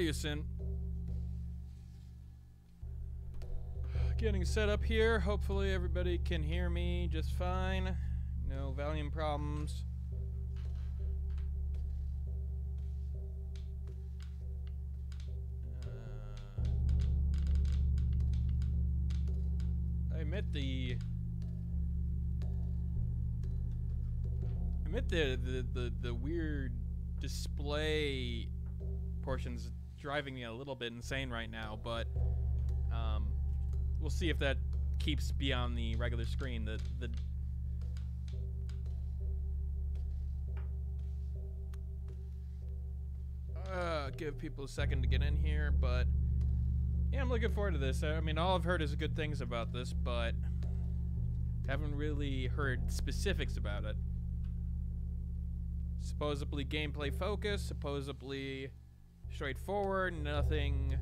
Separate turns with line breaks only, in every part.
Jason. Getting set up here. Hopefully everybody can hear me just fine. No volume problems. I admit the weird display portion's driving me a little bit insane right now, but we'll see if that keeps beyond the regular screen. Give people a second to get in here, but yeah, I'm looking forward to this. I mean, all I've heard is good things about this, but haven't really heard specifics about it. Supposedly gameplay focused, supposedly straightforward, nothing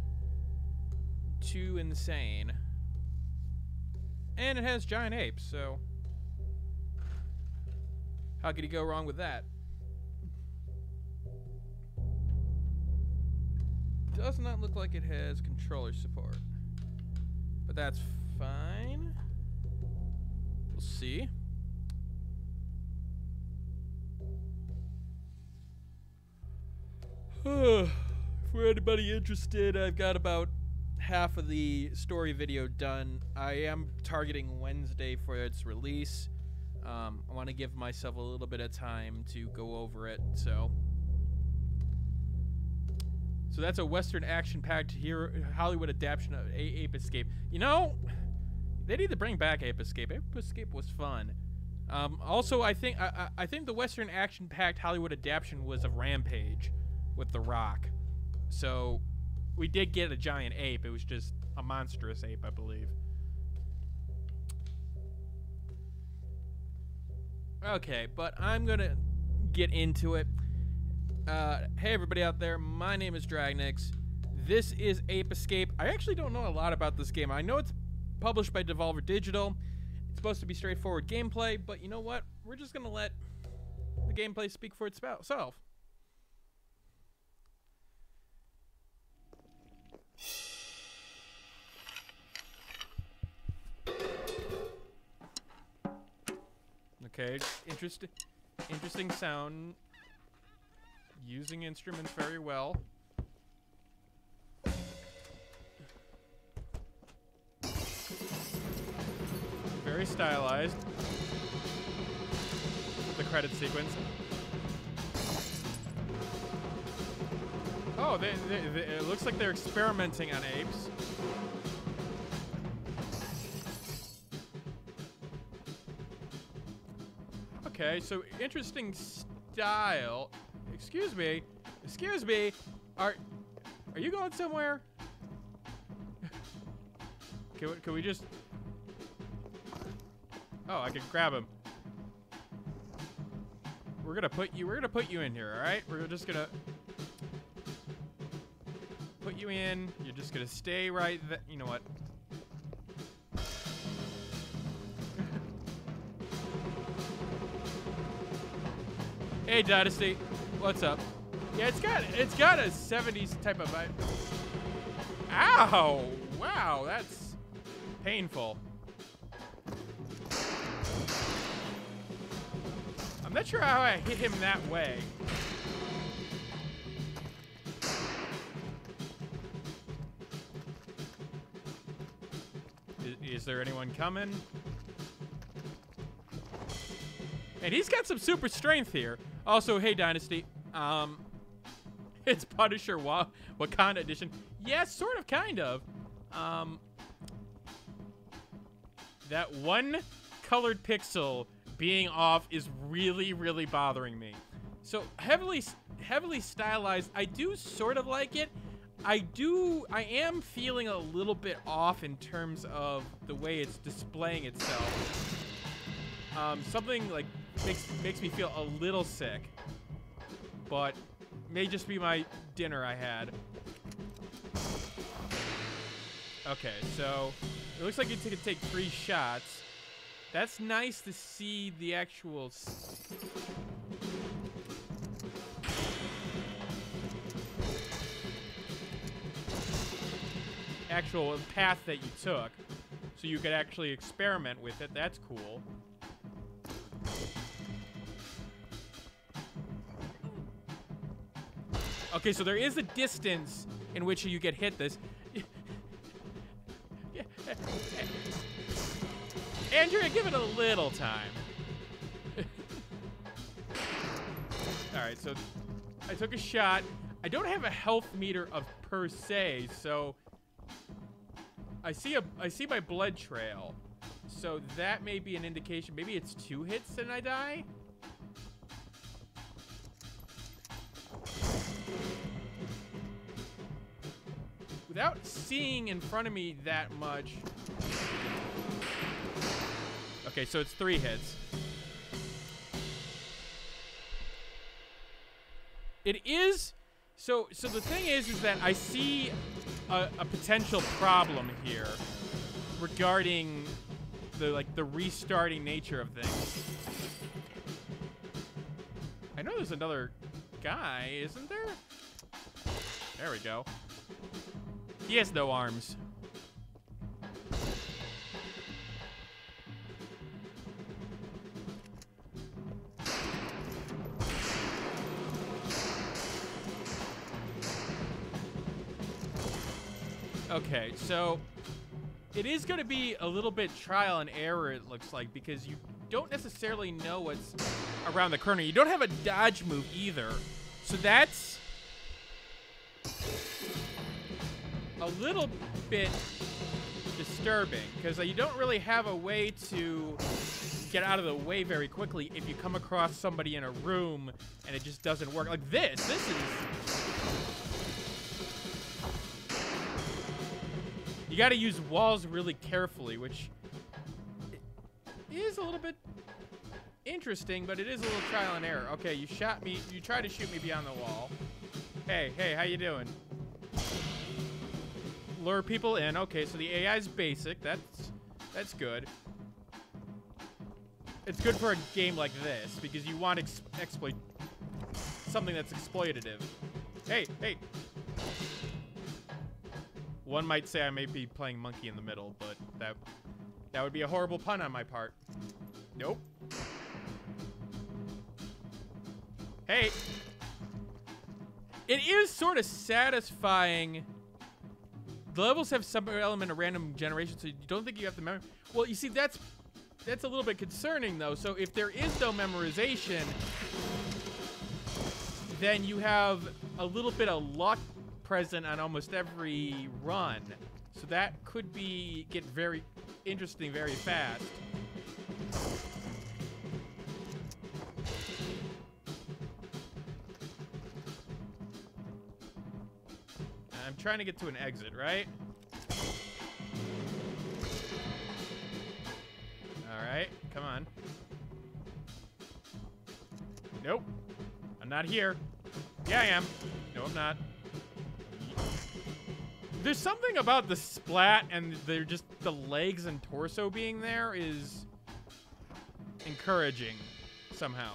too insane. And it has giant apes, so how could you go wrong with that? Does not look like it has controller support, but that's fine. We'll see. For anybody interested, I've got about half of the story video done. I am targeting Wednesday for its release. I want to give myself a little bit of time to go over it, so that's a Western action-packed Hollywood adaptation of Ape Escape. You know, they need to bring back Ape Escape. Ape Escape was fun. Also, I think the Western action-packed Hollywood adaptation was of Rampage with The Rock. So we did get a giant ape. It was just a monstrous ape, I believe. Okay, but I'm gonna get into it. Hey everybody out there, my name is Dragnix. This is Ape Escape. I actually don't know a lot about this game. I know it's published by Devolver Digital. It's supposed to be straightforward gameplay, but you know what? We're just gonna let the gameplay speak for itself. Okay, interesting sound. Using instruments very well. Very stylized. The credit sequence. Oh, it looks like they're experimenting on apes. Okay, so interesting style. Excuse me. Excuse me. Are you going somewhere? Can we just? Oh, I can grab him. We're gonna put you in here, all right? We're just gonna put you in. You're just gonna stay right there. You know what? Hey, Dynasty. What's up? Yeah, it's got a 70s type of vibe. Ow! Wow, that's painful. I'm not sure how I hit him that way. Is there anyone coming? And he's got some super strength here. Also, hey, Dynasty. It's Punisher Wakanda Edition. Yeah, sort of, kind of. That one colored pixel being off is really, really bothering me. So heavily stylized. I do sort of like it. I am feeling a little bit off in terms of the way it's displaying itself. Something like makes me feel a little sick, but may just be my dinner I had. Okay, so it looks like you could take 3 shots. That's nice to see the actual. actual path that you took, so you could actually experiment with it. That's cool. Okay, so there is a distance in which you get hit this. Andrea, give it a little time. Alright, so I took a shot. I don't have a health meter of per se, so I see my blood trail. So that may be an indication. Maybe it's 2 hits and I die? Without seeing in front of me that much. Okay, so it's 3 hits. It is, so the thing is that I see a potential problem here regarding the restarting nature of things. I know there's another guy, isn't there? There we go. He has no arms. Okay, so it is going to be a little bit trial and error, it looks like, because you don't necessarily know what's around the corner. You don't have a dodge move either. So that's a little bit disturbing, because you don't really have a way to get out of the way very quickly if you come across somebody in a room and it just doesn't work. Like this is... You gotta use walls really carefully, which is a little bit interesting, but it is a little trial and error. Okay, you shot me. You tried to shoot me beyond the wall. Hey, how you doing? Lure people in. Okay, so the AI is basic. That's good. It's good for a game like this because you want exploit something that's exploitative. Hey. One might say I may be playing monkey in the middle, but that would be a horrible pun on my part. Nope. Hey. It is sort of satisfying. The levels have some element of random generation, so you don't think you have the memory. Well, you see, that's a little bit concerning, though. So if there is no memorization, then you have a little bit of luck present on almost every run. So that could get very interesting very fast. I'm trying to get to an exit, right? Alright, come on. Nope. I'm not here. Yeah, I am. No, I'm not. There's something about the splat and the legs and torso being there is encouraging somehow.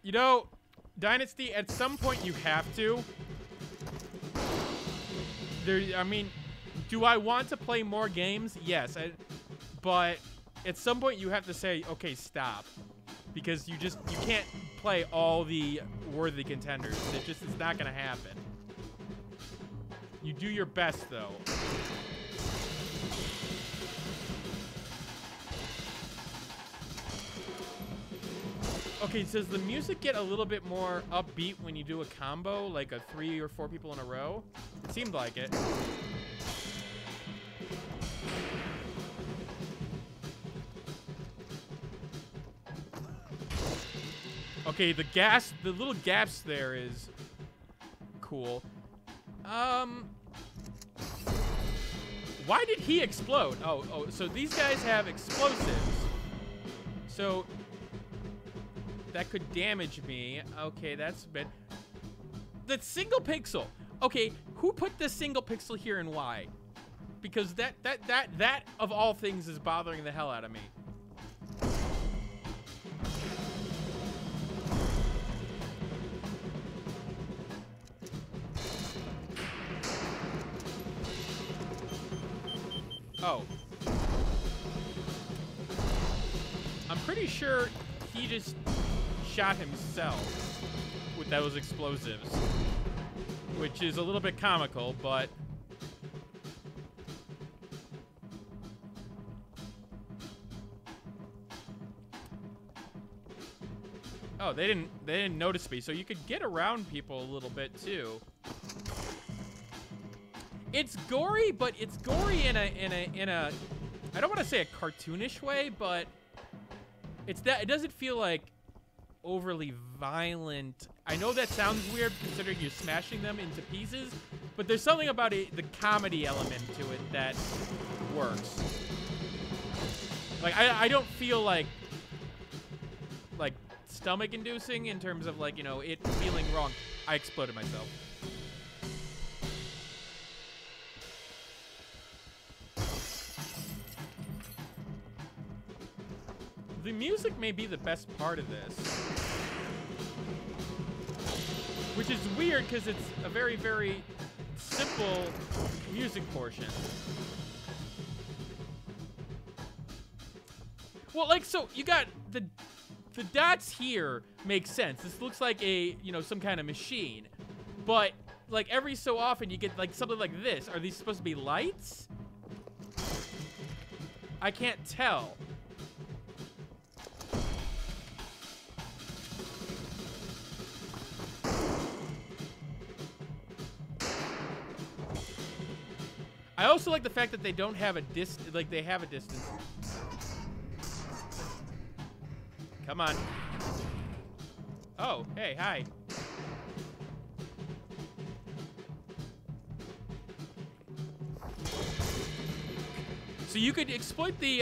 You know, Dynasty, at some point you have to. I mean, do I want to play more games? Yes, but at some point you have to say, okay, stop. Because you can't play all the worthy contenders. It's not gonna happen. You do your best, though. Okay, does the music get a little bit more upbeat when you do a combo, like a 3 or 4 people in a row? It seemed like it. Okay, the little gaps there is cool. Why did he explode? Oh, so these guys have explosives. So that could damage me. Okay, that's a bit. The single pixel. Okay, who put the single pixel here and why? Because that of all things is bothering the hell out of me. Oh. I'm pretty sure he just shot himself with those explosives, which is a little bit comical, but... Oh, they didn't notice me, so you could get around people a little bit too. It's gory, but it's gory in a I don't want to say a cartoonish way, but it doesn't feel like overly violent. I know that sounds weird considering you're smashing them into pieces, but there's something about it, the comedy element to it that works. Like I don't feel like stomach inducing in terms of like, you know, it feeling wrong. I exploded myself. The music may be the best part of this, which is weird because it's a very, very simple music portion. Well, like, so you got the dots here make sense. This looks like a, you know, some kind of machine. But, like, every so often you get, like, something like this. Are these supposed to be lights? I can't tell. I also like the fact that they don't have a distance, like, they have a distance. Come on. Oh, hey, hi. So you could exploit the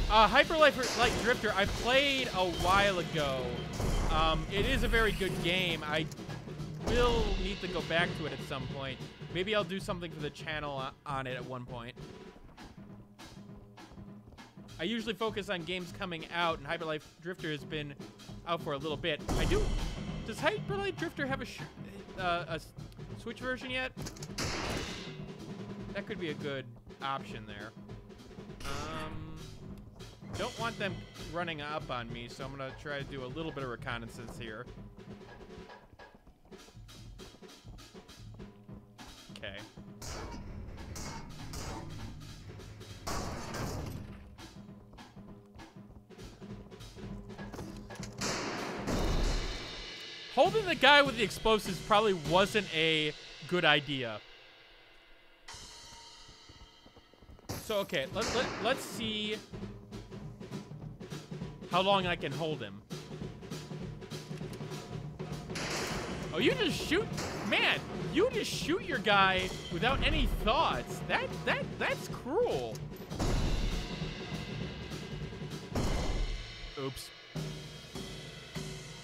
Hyper Light Drifter. I played a while ago. It is a very good game. I will need to go back to it at some point. Maybe I'll do something for the channel on it at one point. I usually focus on games coming out, and Hyper Light Drifter has been out for a little bit. Does Hyper Light Drifter have a Switch version yet? That could be a good option there. Don't want them running up on me, so I'm gonna try to do a little bit of reconnaissance here. Okay. Holding the guy with the explosives probably wasn't a good idea. So, okay, let's see how long I can hold him. Oh, you just shoot, man, you just shoot your guy without any thoughts. That's cruel. Oops.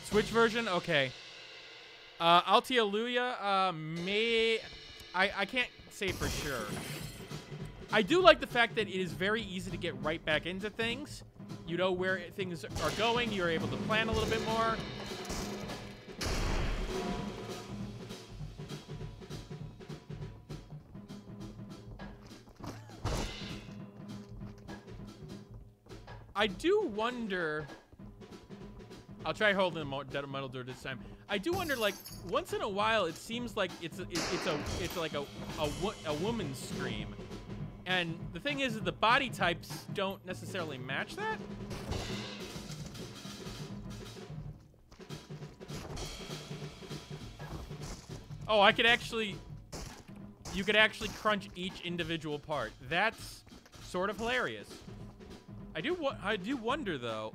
Switch version? Okay. Altialuya, I can't say for sure. I do like the fact that it is very easy to get right back into things. You know where things are going. You're able to plan a little bit more. I do wonder... I'll try holding the metal door this time. I do wonder, like, once in a while, it seems like it's like a woman's scream, and the thing is that the body types don't necessarily match that. Oh, I could actually, you could actually crunch each individual part. That's sort of hilarious. I do wonder though.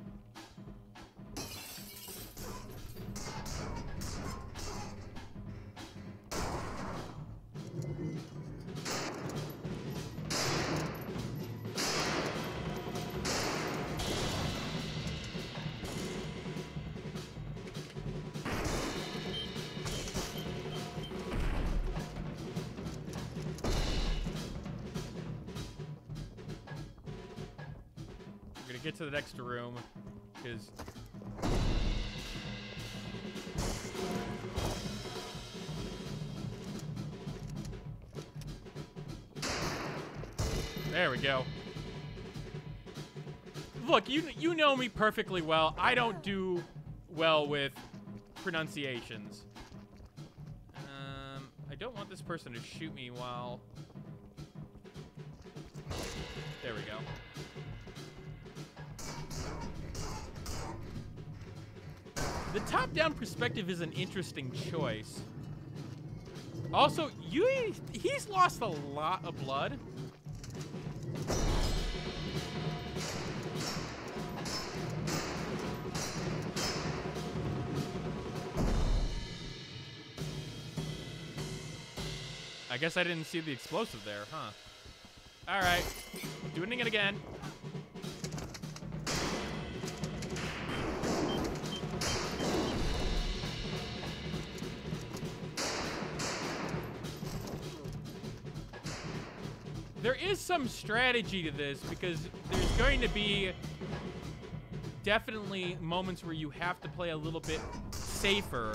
Get to the next room, because There we go. Look, you know me perfectly well. I don't do well with pronunciations. I don't want this person to shoot me while... There we go. The top-down perspective is an interesting choice. Also, he's lost a lot of blood. I guess I didn't see the explosive there, huh? All right, doing it again. There is some strategy to this because there's going to be definitely moments where you have to play a little bit safer.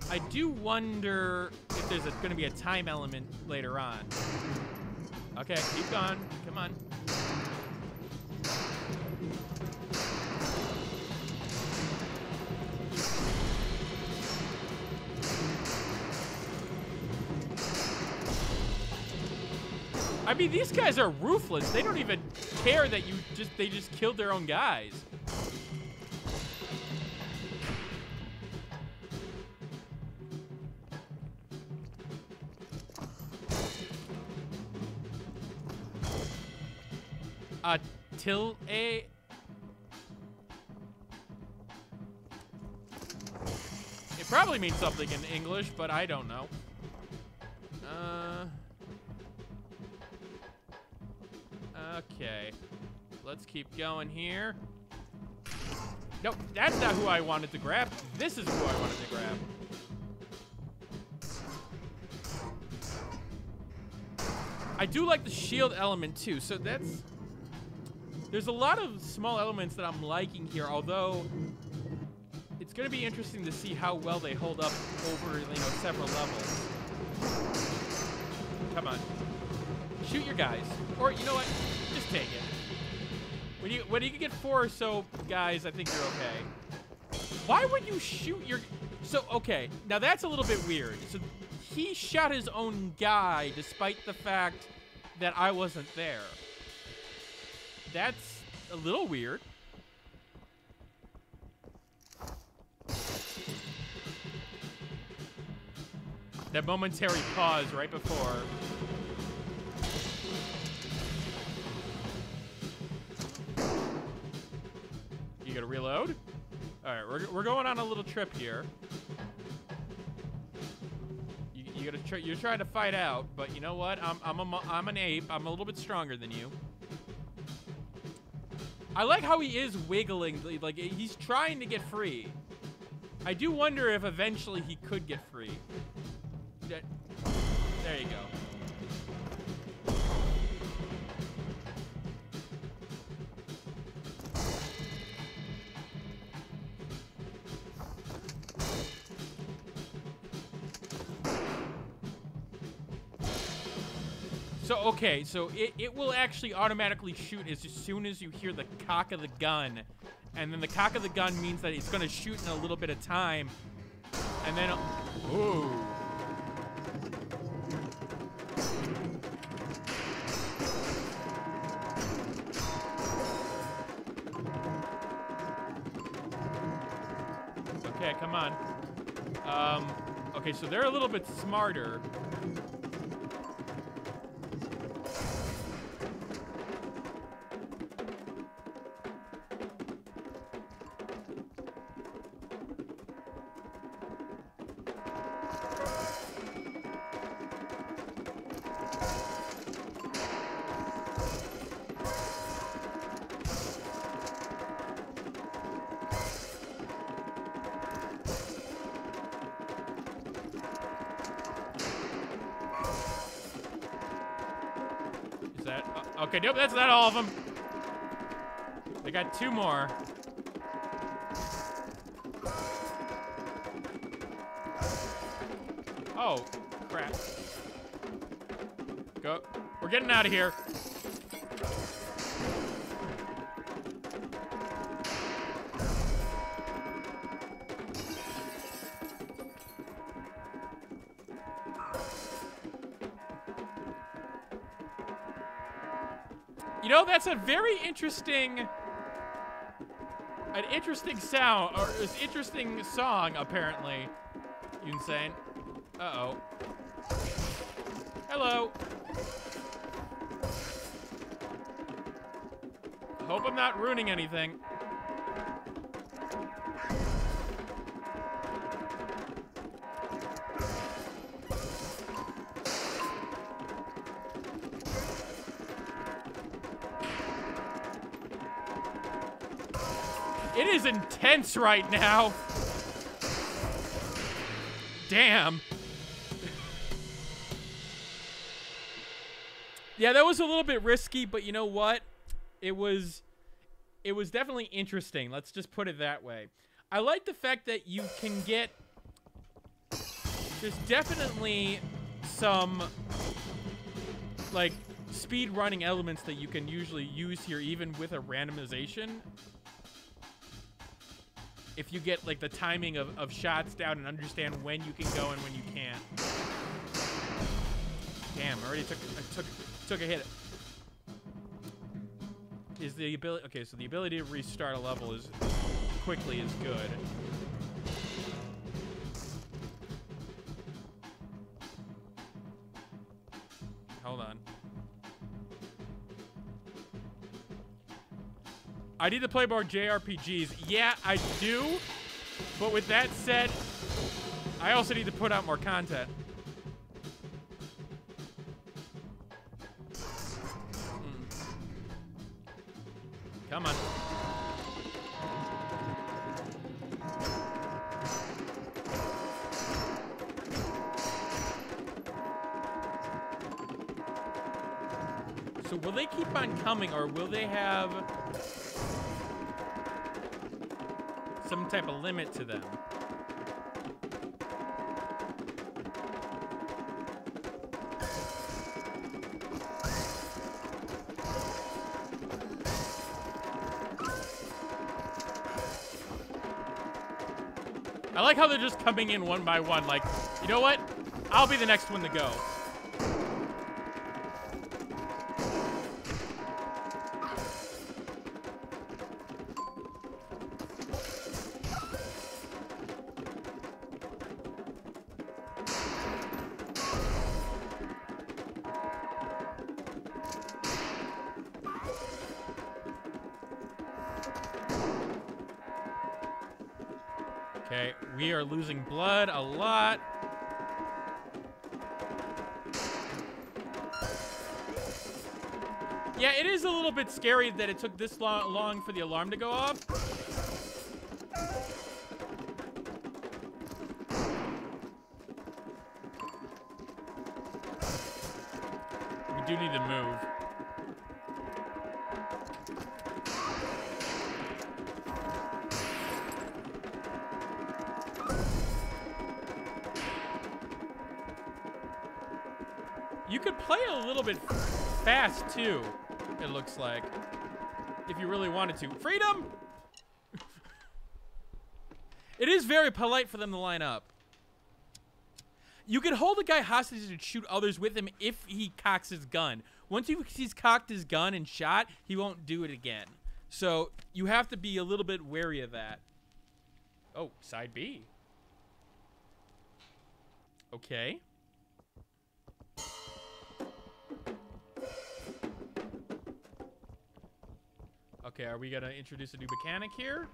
I do wonder if there's going to be a time element later on. Okay, keep going. Come on. I mean, these guys are ruthless. They don't even care that they just killed their own guys. Till a... It probably means something in English, but I don't know. Okay. Let's keep going here. Nope, that's not who I wanted to grab. This is who I wanted to grab. I do like the shield element too, so that's... There's a lot of small elements that I'm liking here, although it's going to be interesting to see how well they hold up over, several levels. Come on. Shoot your guys. Or, you know what? Just take it. When you can get 4 or so guys, I think you're okay. Why would you shoot your... So, okay. Now, that's a little bit weird. So, he shot his own guy despite the fact that I wasn't there. That's a little weird. That momentary pause right before. You gotta reload? Alright, we're going on a little trip here. You're trying to fight out, but you know what? I'm an ape. I'm a little bit stronger than you. I like how he is wiggling, like he's trying to get free. I do wonder if eventually he could get free. There you go. So, okay, so it will actually automatically shoot as soon as you hear the cock of the gun. And then the cock of the gun means that it's going to shoot in a little bit of time. And then... Ooh. Okay, come on. Okay, so they're a little bit smarter. Okay, nope, that's not all of them. They got 2 more. Oh, crap. Go. We're getting out of here. You know, that's a very interesting... An interesting sound, or an interesting song, apparently. You insane? Uh-oh. Hello. Hope I'm not ruining anything. It is intense right now. Damn. Yeah, that was a little bit risky, but you know what? It was definitely interesting. Let's just put it that way. I like the fact that you can get... There's definitely some, like, speed running elements that you can usually use here, even with a randomization. If you get, like, the timing of shots down and understand when you can go and when you can't. Damn, I already took a hit. Is the ability... Okay, so the ability to restart a level is quickly is good. Hold on. I need to play more JRPGs. Yeah, I do. But with that said, I also need to put out more content. Come on. So will they keep on coming, or will they have some type of limit to them? I like how they're just coming in one by one. Like, you know what? I'll be the next one to go. Okay, we are losing blood a lot. Yeah, it is a little bit scary that it took this long for the alarm to go off. We do need to move. You could play a little bit fast, too, it looks like, if you really wanted to. Freedom! It is very polite for them to line up. You can hold a guy hostage and shoot others with him if he cocks his gun. Once he's cocked his gun and shot, he won't do it again. So you have to be a little bit wary of that. Oh, side B. Okay. Okay, are we gonna introduce a new mechanic here?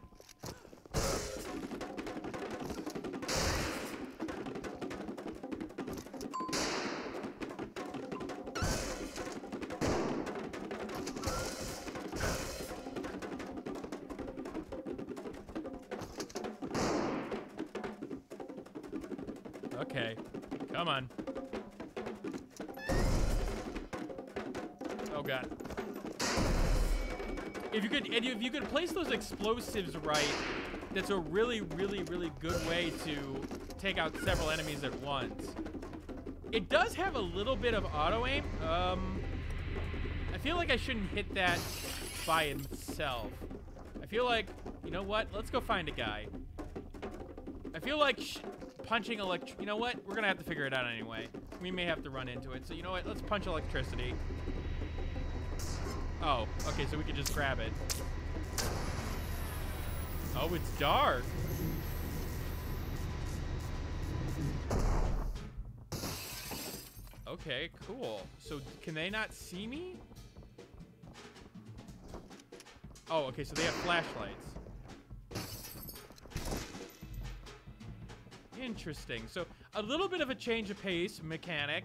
Okay, come on. Oh god. If you could place those explosives right, that's a really, really, really good way to take out several enemies at once. It does have a little bit of auto aim. I feel like I shouldn't hit that by himself. I feel like, you know what? Let's go find a guy. I feel like punching you know what? We're gonna have to figure it out anyway. We may have to run into it. So you know what? Let's punch electricity. Oh, okay, so we can just grab it. Oh, it's dark. Okay, cool. So can they not see me? Oh, okay, so they have flashlights. Interesting. So a little bit of a change of pace mechanic.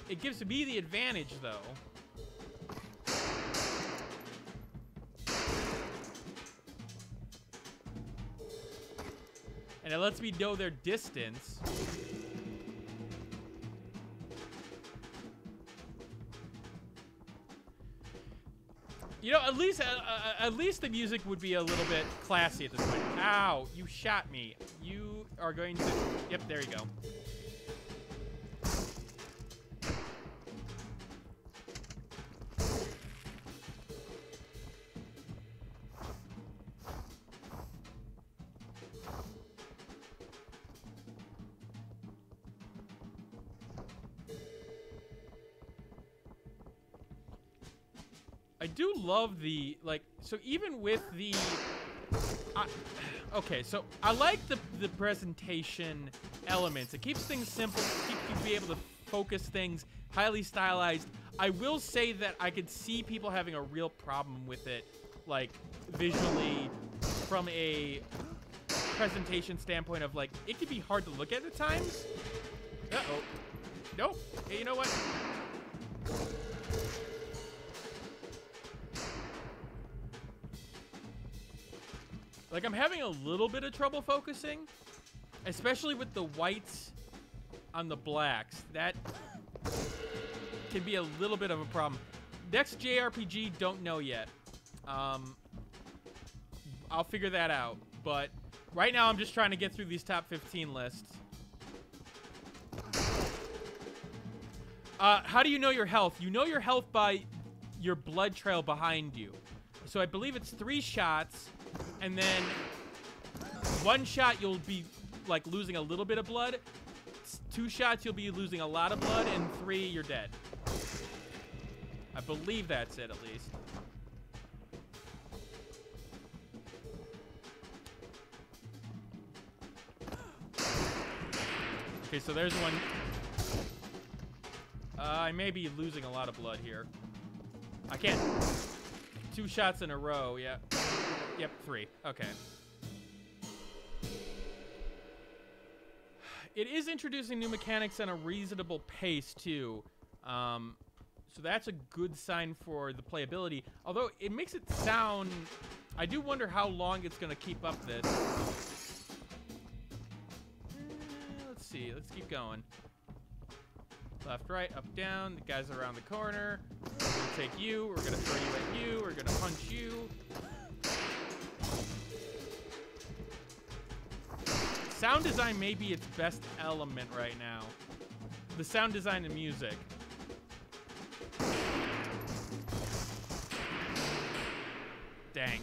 It gives me the advantage, though. And it lets me know their distance. You know, at least the music would be a little bit classy at this point. Ow, you shot me. You are going to... Yep, there you go. I do love the, like, so even with the, okay, so I like the presentation elements. It keeps things simple, keeps you to be able to focus things, highly stylized. I will say that I could see people having a real problem with it, like, visually, from a presentation standpoint of, like, it could be hard to look at times. Uh-oh. Nope. Hey, you know what? Like, I'm having a little bit of trouble focusing, especially with the whites on the blacks. That can be a little bit of a problem. Next JRPG, don't know yet. I'll figure that out. But right now, I'm just trying to get through these top 15 lists. How do you know your health? You know your health by your blood trail behind you. So I believe it's 3 shots. And then 1 shot, you'll be, like, losing a little bit of blood. 2 shots, you'll be losing a lot of blood. And 3, you're dead. I believe that's it, at least. Okay, so there's 1. I may be losing a lot of blood here. I can't. 2 shots in a row, yeah. Yep, 3. Okay. It is introducing new mechanics at a reasonable pace, too. So that's a good sign for the playability. Although, it makes it sound... I do wonder how long it's going to keep up this. Let's see. Let's keep going. Left, right, up, down. The guys around the corner. We're going to take you. We're going to throw you at you. We're going to punch you. Sound design may be its best element right now. The sound design and music. Dang.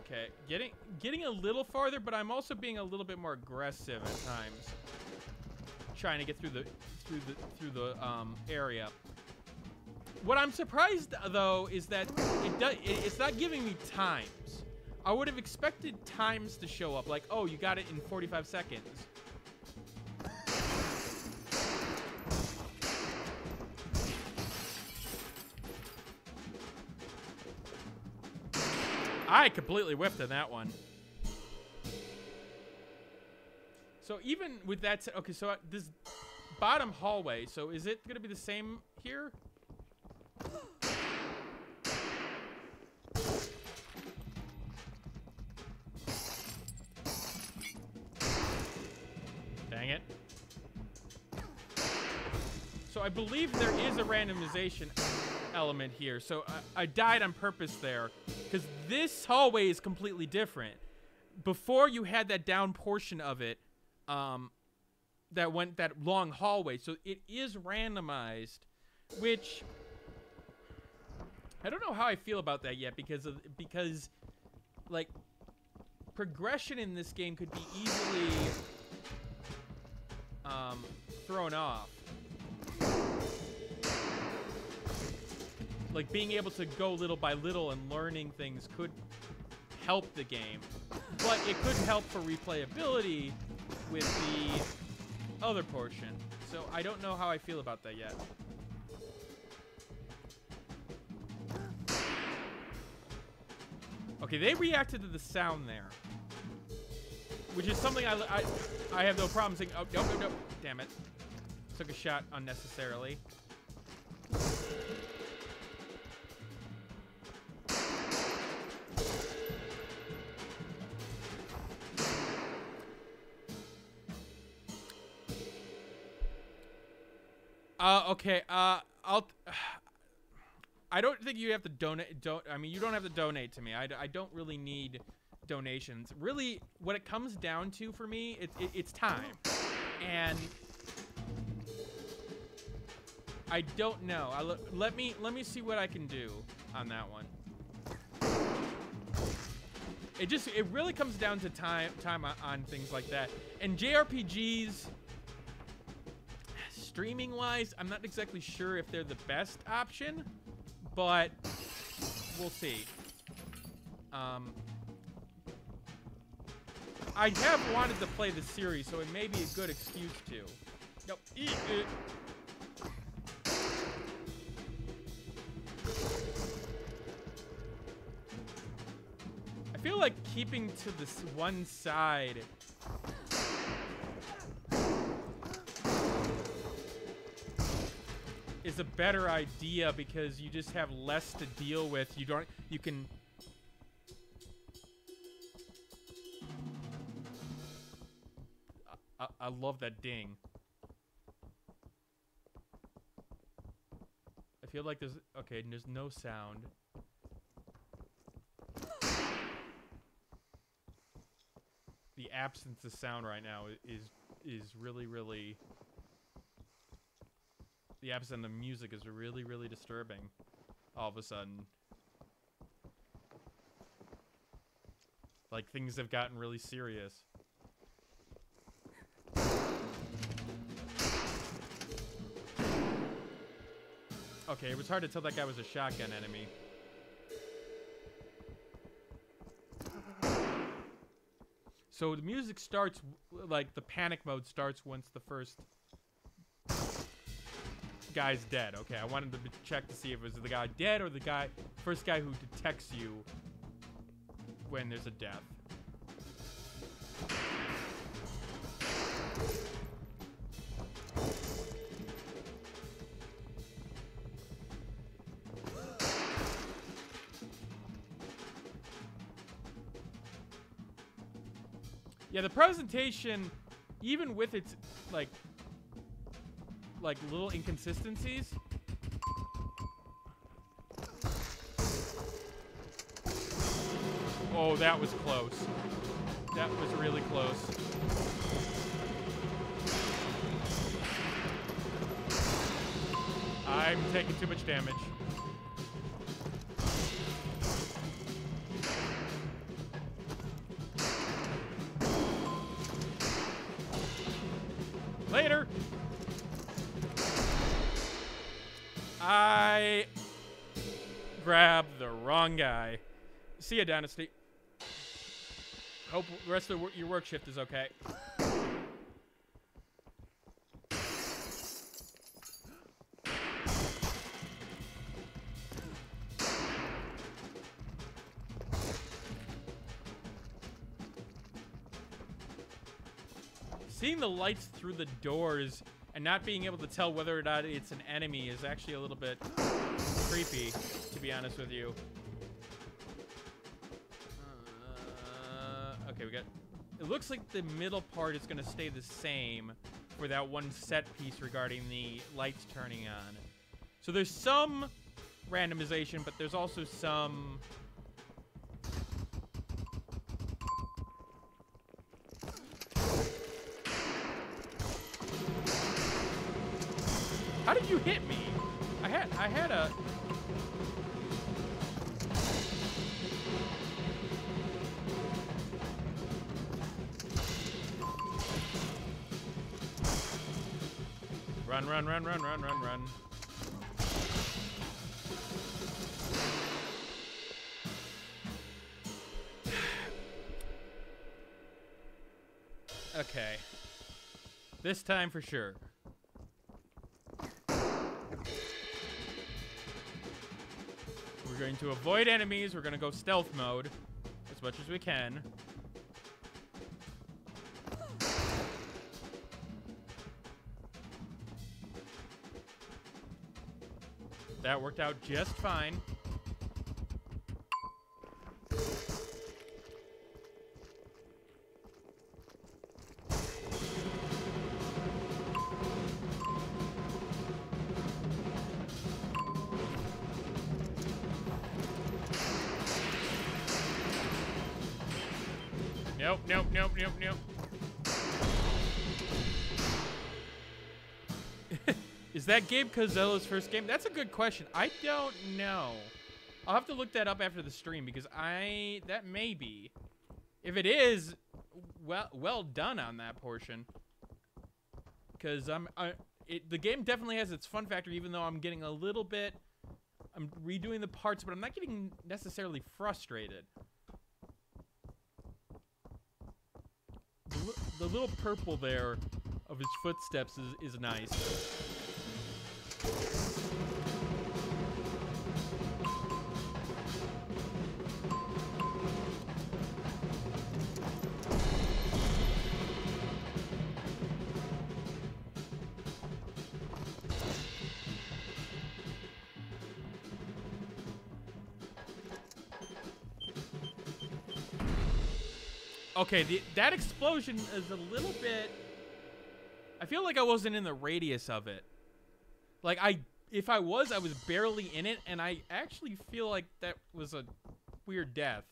Okay, getting a little farther, but I'm also being a little bit more aggressive at times. Trying to get through the area. What I'm surprised, though, is that it's not giving me times. I would have expected times to show up, like, oh, you got it in 45 seconds. I completely whiffed on that one. So even with that, okay, so this bottom hallway, so is it going to be the same here? Dang it. So I believe there is a randomization element here. So I died on purpose there because this hallway is completely different. Before you had that down portion of it, that went that long hallway. So it is randomized, which I don't know how I feel about that yet because like progression in this game could be easily thrown off. like being able to go little by little and learning things could help the game, but it could help for replayability with the other portion. So I don't know how I feel about that yet. Okay, they reacted to the sound there, which is something I have no problem saying. Oh, no. Damn it. Took a shot unnecessarily. Okay, I don't think you have to donate. I mean, you don't have to donate to me. I don't really need donations. Really, what it comes down to for me, it's time. And I don't know. Let me see what I can do on that one. It really comes down to time on things like that. And JRPGs, streaming wise, I'm not exactly sure if they're the best option, but we'll see. I have wanted to play the series, so it may be a good excuse to. Nope. Eat it. I feel like keeping to this one side is a better idea because you just have less to deal with. You can I love that ding. I feel like there's no sound. The absence of sound right now is really the absence of music is really disturbing all of a sudden. Like things have gotten really serious. Okay, it was hard to tell that guy was a shotgun enemy. So the music starts, like the panic mode starts once the first guy's dead. Okay, I wanted to check to see if it was the guy dead or the first guy who detects you when there's a death. Yeah, the presentation, even with its like little inconsistencies, oh, that was close. That was really close. I'm taking too much damage. Later. I grabbed the wrong guy. See ya, Dynasty. Hope the rest of your work shift is okay. Seeing the lights through the doors and not being able to tell whether or not it's an enemy is actually a little bit creepy, to be honest with you. Okay, we got... It looks like the middle part is going to stay the same for that one set piece regarding the lights turning on. So there's some randomization, but there's also some... How did you hit me? I had a... Run. Okay. This time for sure. We're going to avoid enemies. We're going to go stealth mode as much as we can. That worked out just fine. Nope, nope, nope, nope, nope. Is that Gabe Cozello's first game? That's a good question. I don't know. I'll have to look that up after the stream because that may be. If it is, well done on that portion. Because the game definitely has its fun factor, even though I'm getting a little bit. I'm redoing the parts, but I'm not getting necessarily frustrated. The little purple there of his footsteps is nice. Okay, that explosion is a little bit... I feel like I wasn't in the radius of it. Like, if I was barely in it, and I actually feel like that was a weird death.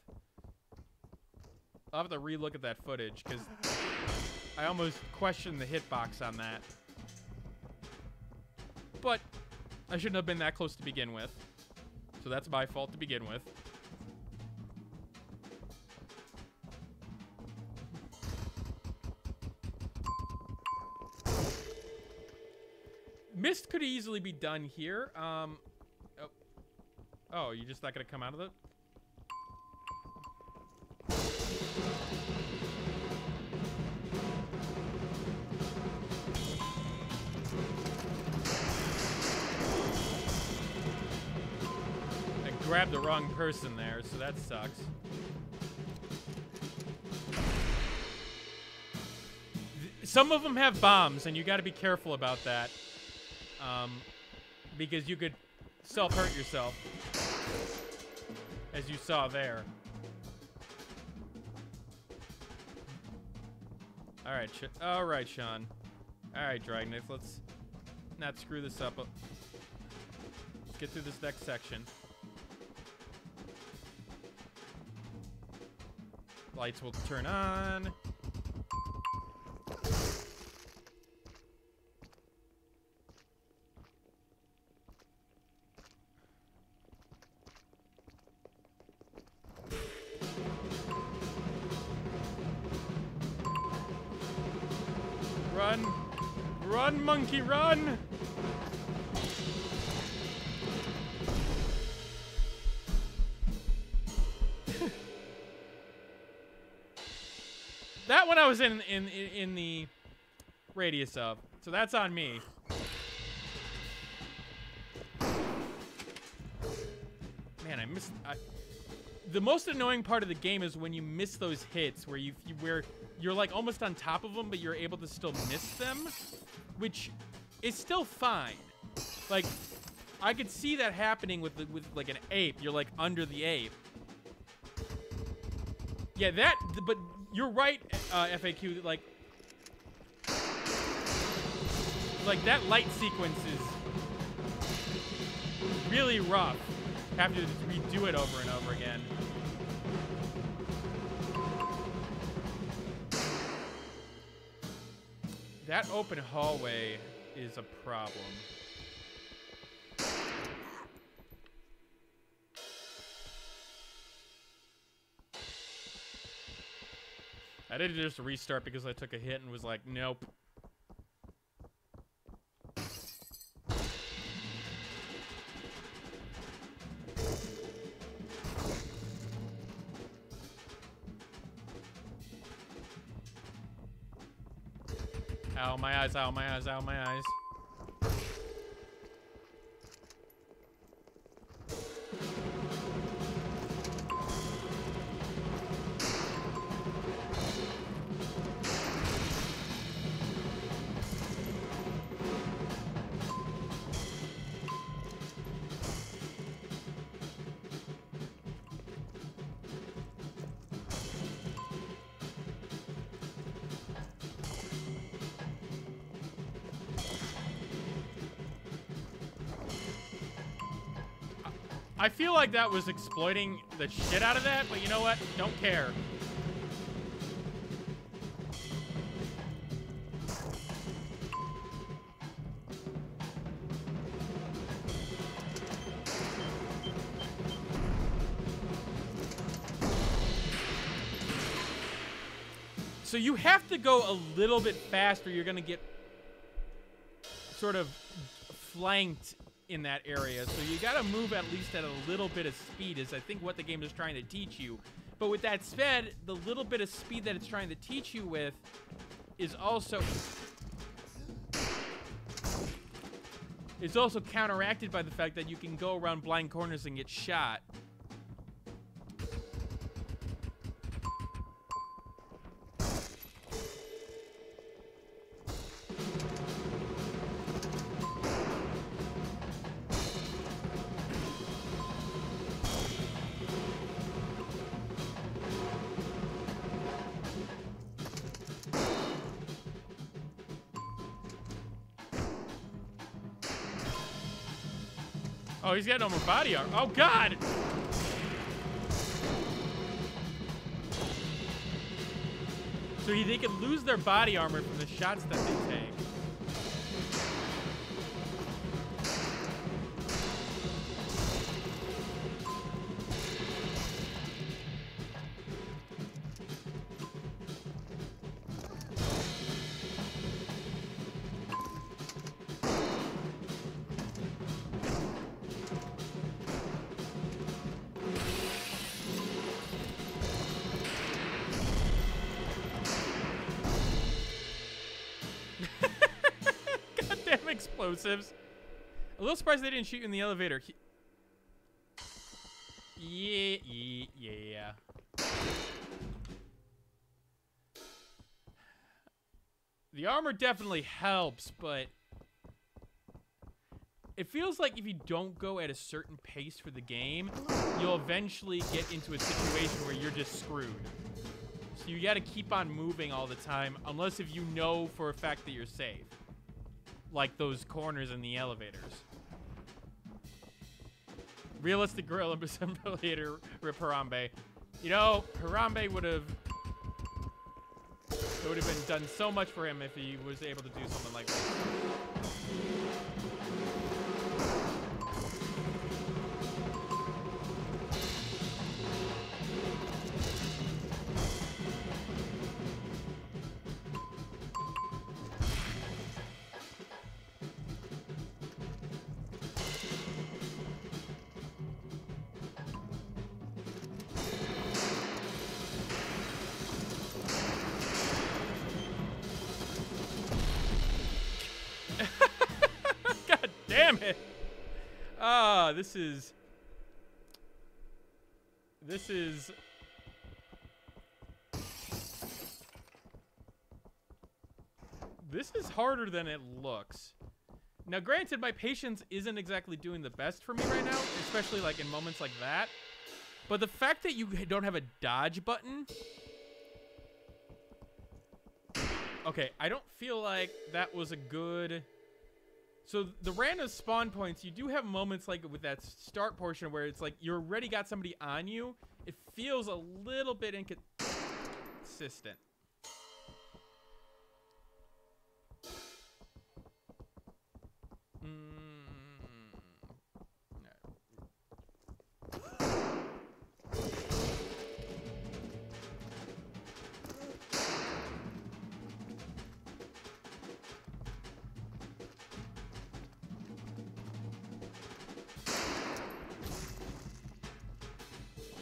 I'll have to relook at that footage, because I almost questioned the hitbox on that. But I shouldn't have been that close to begin with. So that's my fault to begin with. Mist could easily be done here. Oh, you're just not gonna come out of it? I grabbed the wrong person there, so that sucks. Some of them have bombs, and you gotta be careful about that. Because you could self-hurt yourself, as you saw there. All right, Sean. All right, Dragnix, let's not screw this up. Let's get through this next section. Lights will turn on. Run! Run, monkey, run! That one I was in the radius of, so that's on me. Man, I missed. The most annoying part of the game is when you miss those hits, where you're like almost on top of them, but you're able to still miss them, which is still fine. Like, I could see that happening with like an ape. You're like under the ape. Yeah, but you're right, FAQ. Like that light sequence is really rough. Have to redo it over and over again. That open hallway is a problem. I didn't just restart because I took a hit and was like, nope. Ow, my eyes, ow, my eyes, ow, my eyes. I feel like that was exploiting the shit out of that, but you know what? Don't care. So you have to go a little bit faster. You're going to get sort of flanked in that area, so you gotta move at least at a little bit of speed is I think what the game is trying to teach you. But with that said, the little bit of speed that it's trying to teach you with is also counteracted by the fact that you can go around blind corners and get shot. Oh, he's got no more body armor. Oh, God! So they can lose their body armor from the shots that they take. Explosives. A little surprised they didn't shoot you in the elevator. Yeah. The armor definitely helps, but it feels like if you don't go at a certain pace for the game, you'll eventually get into a situation where you're just screwed. So you gotta keep on moving all the time, unless if you know for a fact that you're safe. Like those corners in the elevators. Realistic gorilla simulator, rip Harambe. You know, Harambe would have been done so much for him if he was able to do something like that. Damn it! Ah, this is harder than it looks. Now, granted, my patience isn't exactly doing the best for me right now, especially like in moments like that. But the fact that you don't have a dodge button. Okay, I don't feel like that was a good. So the random spawn points, you do have moments like with that start portion where it's like you already got somebody on you. It feels a little bit inconsistent.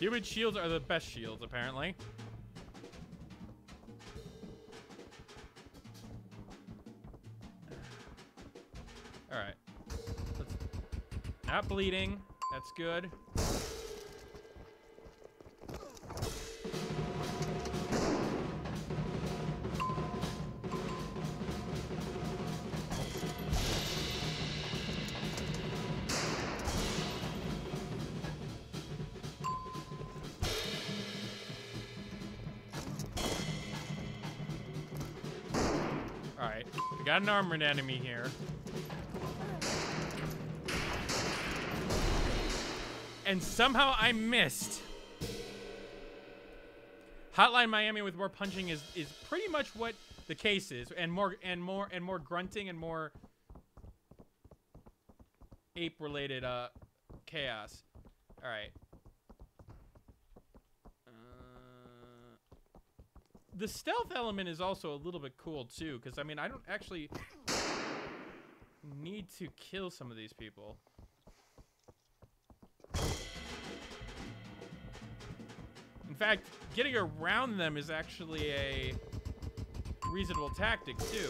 Human shields are the best shields, apparently. Not bleeding. That's good. Alright, we got an armored enemy here. And somehow I missed. Hotline Miami with more punching is pretty much what the case is, and more grunting and more ape related chaos. All right. The stealth element is also a little bit cool too, because I mean I don't actually need to kill some of these people. In fact, getting around them is actually a reasonable tactic, too.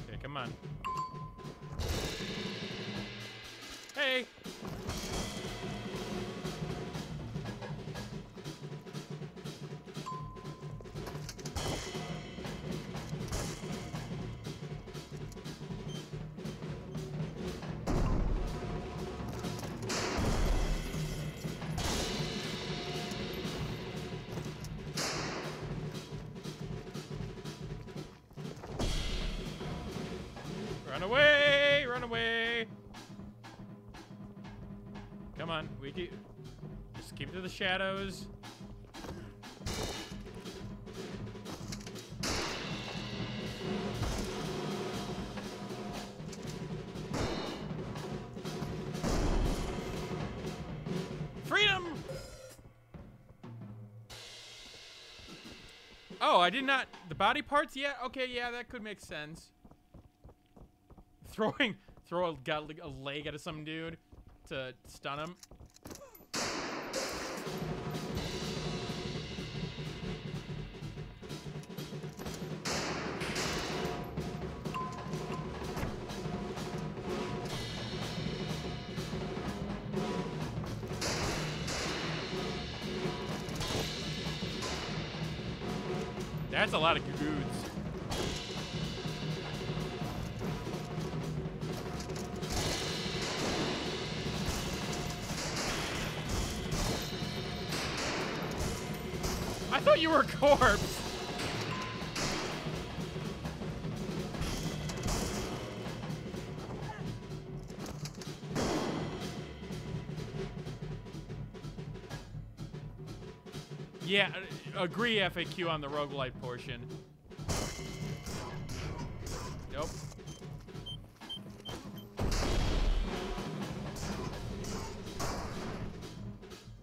Okay, come on. Hey! Run away! Run away! Come on, we can just keep it to the shadows. Freedom! Oh, I did not. The body parts? Yeah, okay, yeah, that could make sense. Throw a leg at some dude to stun him. That's a lot of goods. I thought you were a corpse. Yeah, agree FAQ on the roguelite portion. Nope.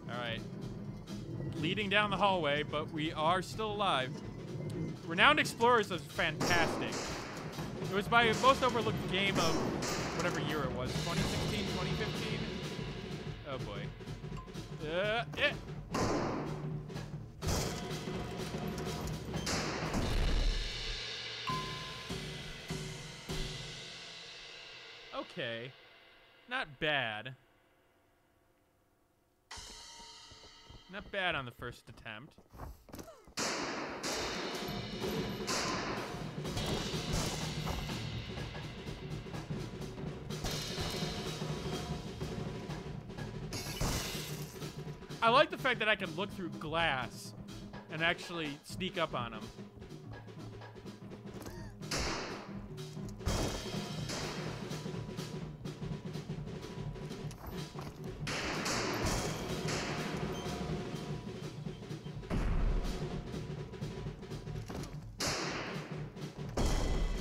Alright. Leading down the hallway, but we are still alive. Renowned Explorers is fantastic. It was my most overlooked game of whatever year it was. 2016, 2015? Oh boy. Okay. Not bad. Not bad on the first attempt. I like the fact that I can look through glass and actually sneak up on him.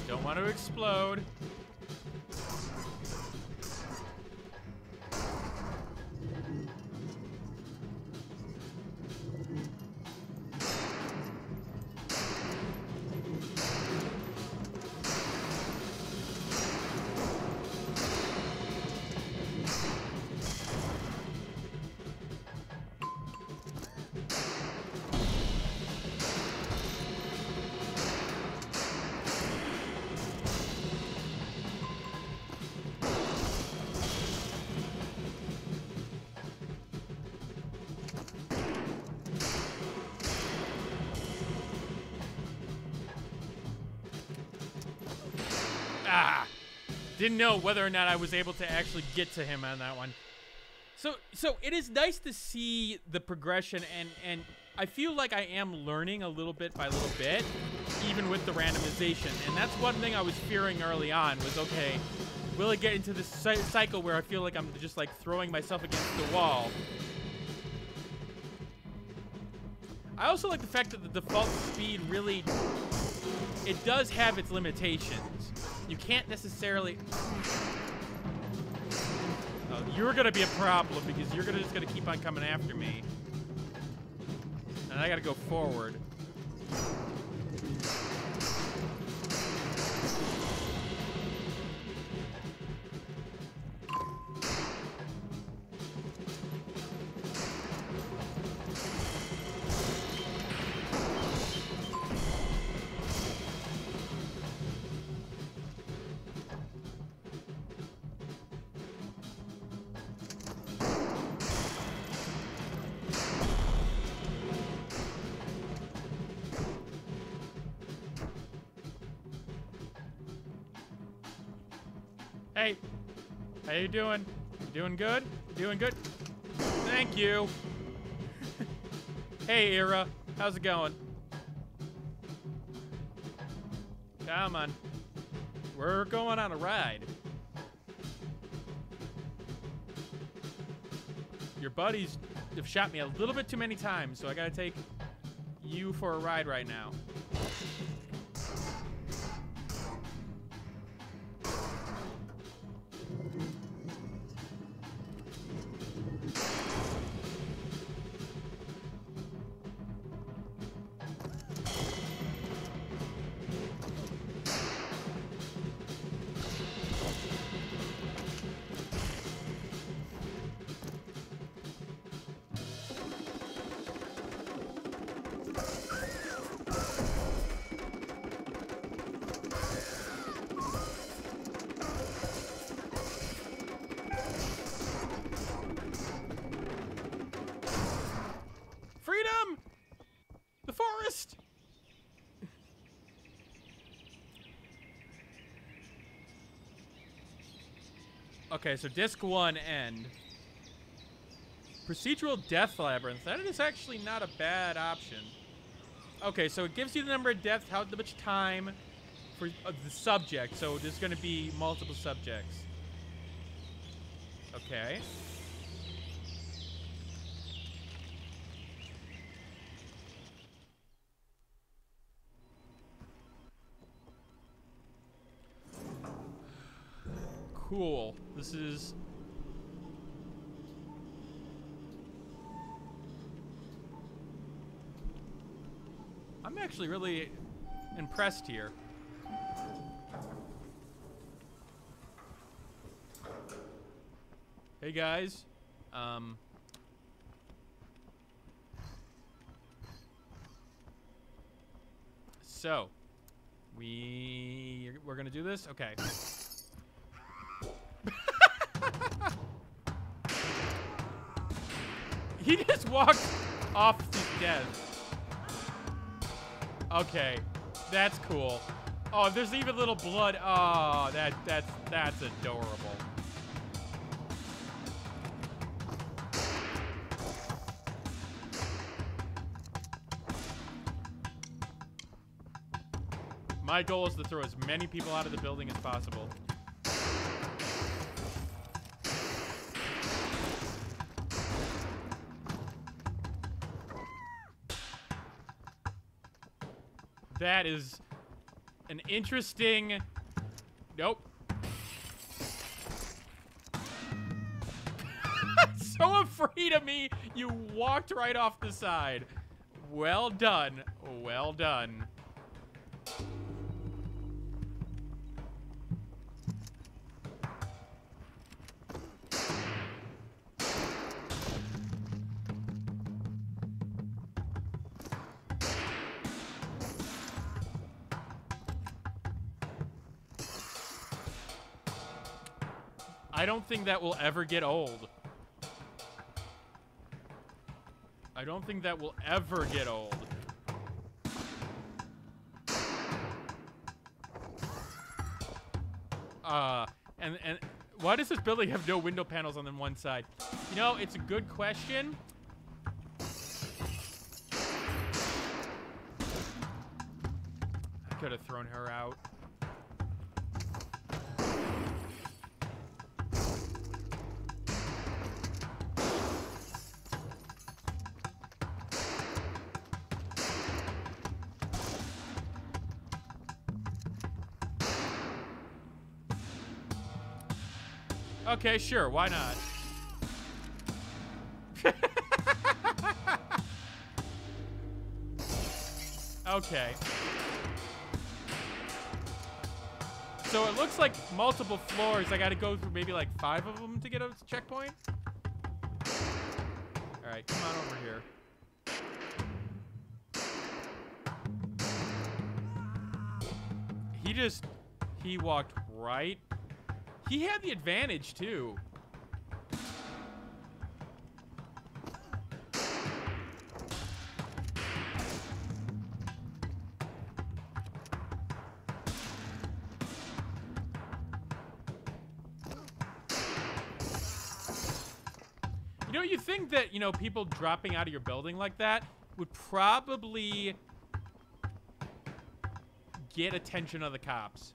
Don't want to explode. Didn't know whether or not I was able to actually get to him on that one. So it is nice to see the progression, and I feel like I am learning a little bit by little bit, even with the randomization. And that's one thing I was fearing early on was, okay, will it get into this cycle where I feel like I'm just like throwing myself against the wall? I also like the fact that the default speed really, it does have its limitations. You can't necessarily... Oh, you're gonna be a problem because you're just gonna keep on coming after me. And I gotta go forward. Hey, how you doing? You doing good? Doing good? Thank you. Hey, Ira, how's it going? Come on. We're going on a ride. Your buddies have shot me a little bit too many times, so I gotta take you for a ride right now. Freedom! The forest! Okay, so disc 1 end. Procedural death labyrinth. That is actually not a bad option. Okay, so it gives you the number of deaths, how much time for the subject. So there's going to be multiple subjects. Okay. Cool. This is... I'm actually really impressed here. Hey guys. So, we're gonna do this? Okay. He just walked off to death. Okay, that's cool. Oh, there's even little blood. Oh, that's adorable. My goal is to throw as many people out of the building as possible. That is an interesting... Nope. So afraid of me, you walked right off the side. Well done. Well done. I don't think that will ever get old. I don't think that will ever get old. And why does this building have no window panels on the one side? You know, it's a good question. I could have thrown her out. Okay, sure, why not? Okay. So it looks like multiple floors. I gotta go through maybe like 5 of them to get a checkpoint. Alright, come on over here. He walked right. He had the advantage, too. You know, you think that, you know, people dropping out of your building like that would probably get attention of the cops.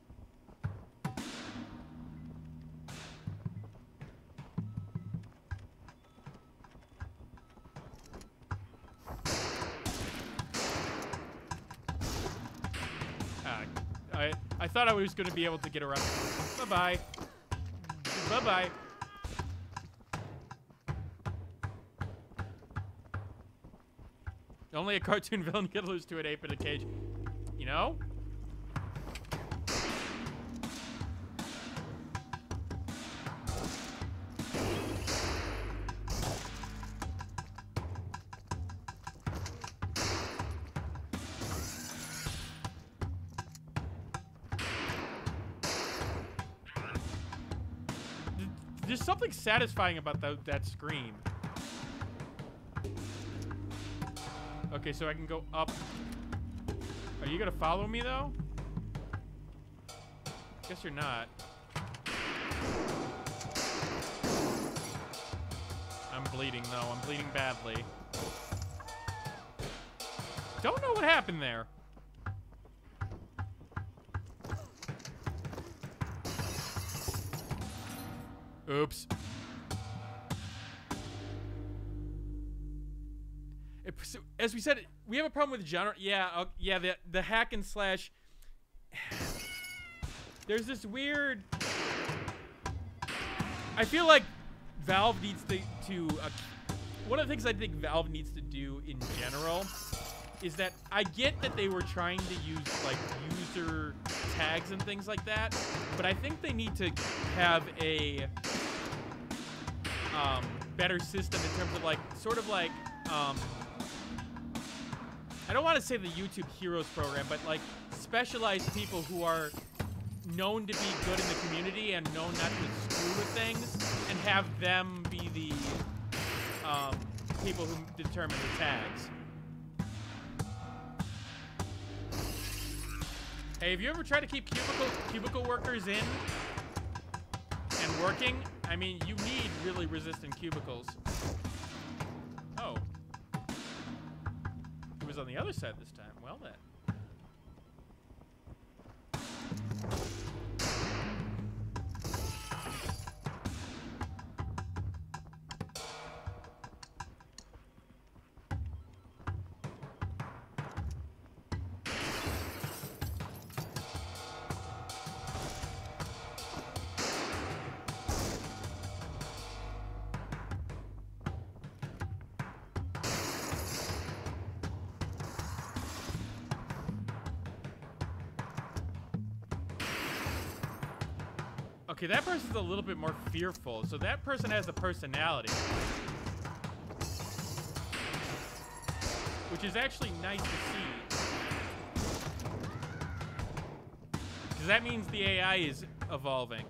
I thought I was going to be able to get around. Bye-bye. Bye-bye. Only a cartoon villain can lose to an ape in a cage. You know? There's something satisfying about that scream. Okay, so I can go up. Are you gonna follow me, though? Guess you're not. I'm bleeding, though. I'm bleeding badly. Don't know what happened there. Oops. As we said, we have a problem with genre. Yeah, yeah. The hack and slash. There's this weird. I feel like Valve needs to. One of the things I think Valve needs to do in general is that I get that they were trying to use like user tags and things like that, but I think they need to have a better system in terms of like sort of like I don't want to say the YouTube Heroes program, but like specialized people who are known to be good in the community and known not to screw with things, and have them be the people who determine the tags. Hey, have you ever tried to keep cubicle workers in and working? I mean, you need really resistant cubicles. Oh. It was on the other side this time. Well then. Okay, that person's a little bit more fearful, so that person has a personality. Which is actually nice to see. Because that means the AI is evolving.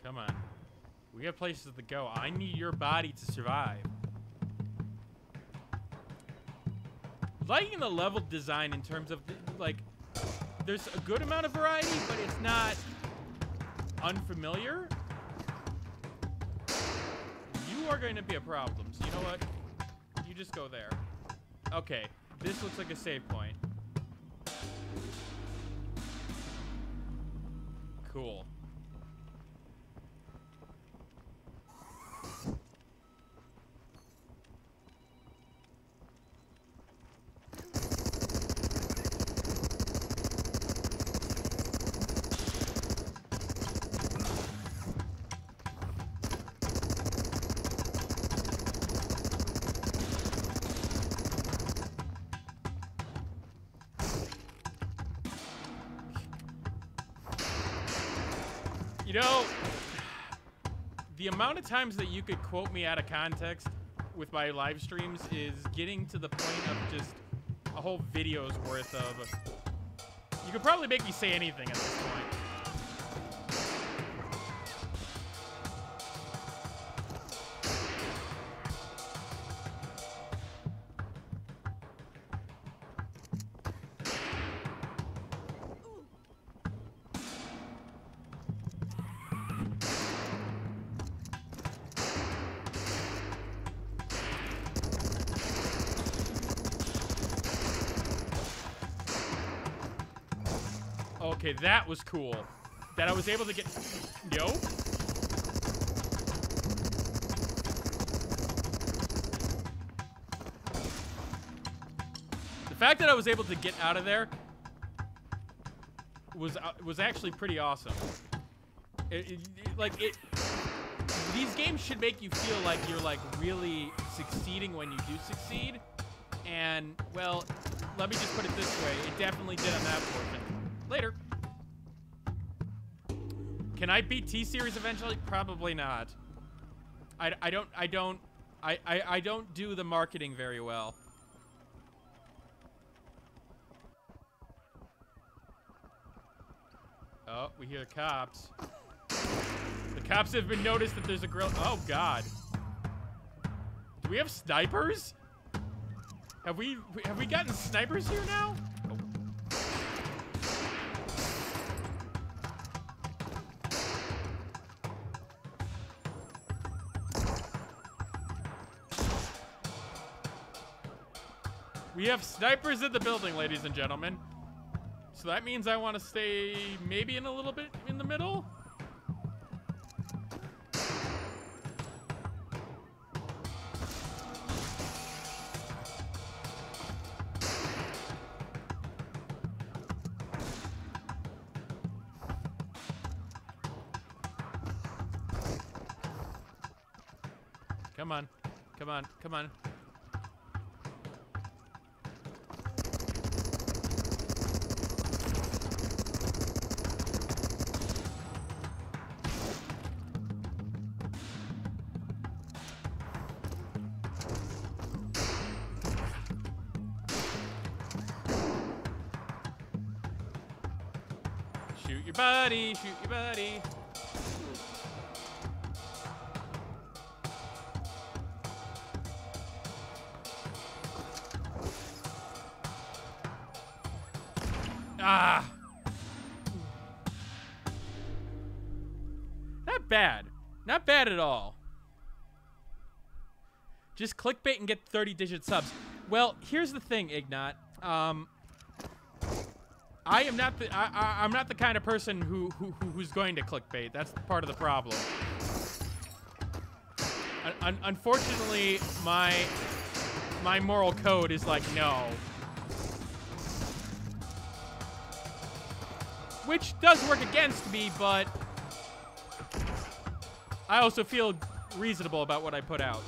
Come on. We have places to go. I need your body to survive. Liking the level design in terms of, like, there's a good amount of variety, but it's not unfamiliar. You are going to be a problem. So you know what? You just go there. Okay. This looks like a save point. Cool. You know, the amount of times that you could quote me out of context with my live streams is getting to the point of just a whole video's worth of... You could probably make me say anything at this point. Okay, that was cool. That I was able to get... Yo? The fact that I was able to get out of there was actually pretty awesome. These games should make you feel like you're, like, really succeeding when you do succeed. And, well, let me just put it this way. It definitely did on that portion. Later. Can I beat T-Series eventually? Probably not. I don't do the marketing very well. Oh, we hear the cops. The cops have been noticed that there's a grill. Oh God. Do we have snipers? Have we gotten snipers here now? Oh. We have snipers in the building, ladies and gentlemen. So that means I want to stay maybe in a little bit in the middle. Come on. Come on. Come on. Shoot your buddy, shoot your buddy. Ah! Not bad. Not bad at all. Just clickbait and get 30-digit subs. Well, here's the thing, Ignat. I'm not the kind of person who's going to clickbait. That's part of the problem. Unfortunately, my moral code is like no. Which does work against me, but I also feel reasonable about what I put out.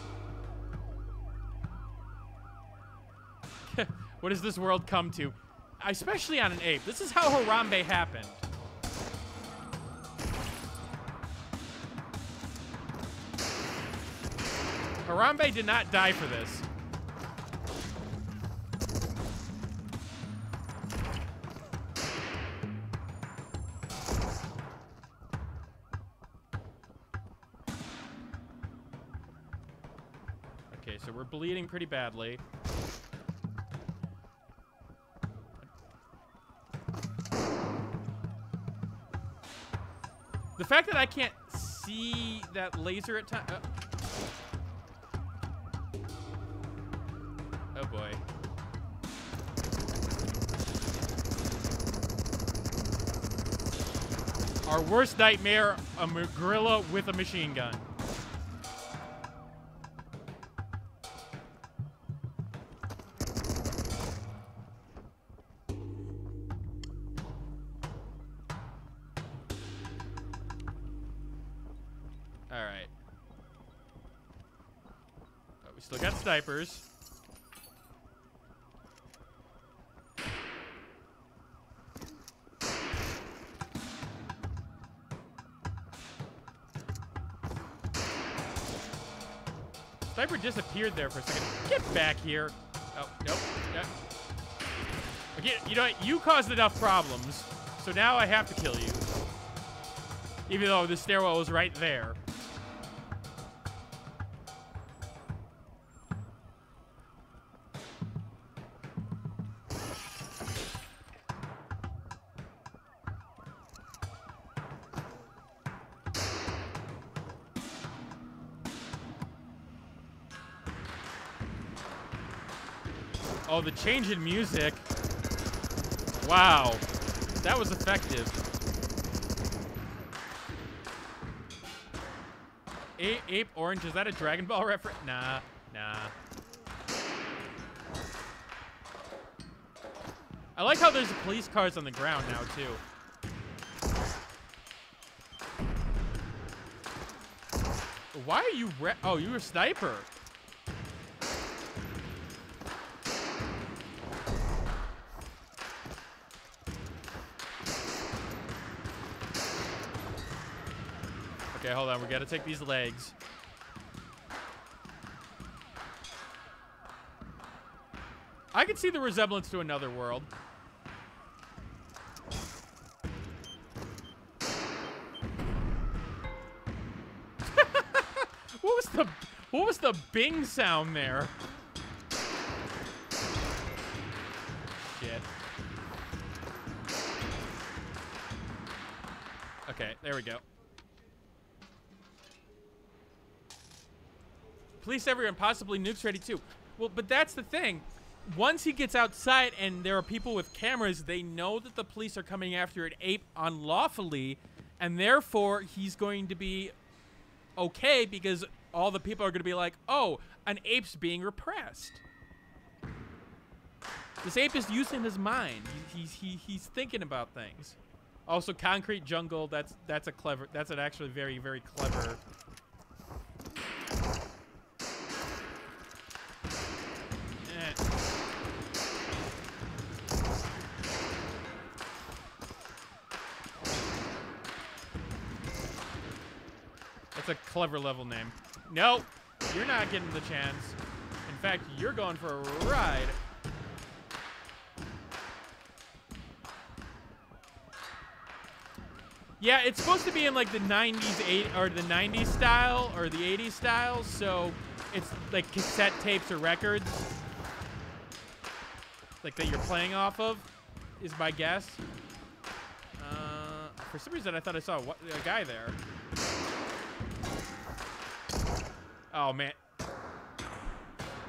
What does this world come to? Especially on an ape. This is how Harambe happened. Harambe did not die for this. we're bleeding pretty badly. The fact that I can't see that laser at times... Oh boy. Our worst nightmare, a gorilla with a machine gun. Alright. Oh, we still got snipers. Sniper disappeared there for a second. Get back here. Oh, nope. Nope. Okay, you know what? You caused enough problems, so now I have to kill you. Even though the stairwell was right there. Oh, the change in music. Wow. That was effective. Ape Orange, is that a Dragon Ball reference? Nah, nah. I like how there's police cars on the ground now, too. Why are you oh, you're a sniper. Okay, hold on. We gotta take these legs. I can see the resemblance to Another World. What was the bing sound there? Shit. Okay, there we go. Police everywhere, possibly nukes ready too. Well, but that's the thing. Once he gets outside and there are people with cameras, they know that the police are coming after an ape unlawfully, and therefore he's going to be okay because all the people are going to be like, oh, an ape's being repressed. This ape is using his mind. He's thinking about things. Also, concrete jungle. That's an actually very, very clever. That's a clever level name. Nope, you're not getting the chance. In fact, you're going for a ride. Yeah, it's supposed to be in like the 90s, or the 90s style, or the 80s style, so it's like cassette tapes or records. Like that you're playing off of, is my guess. For some reason, I thought I saw a guy there. Oh, man.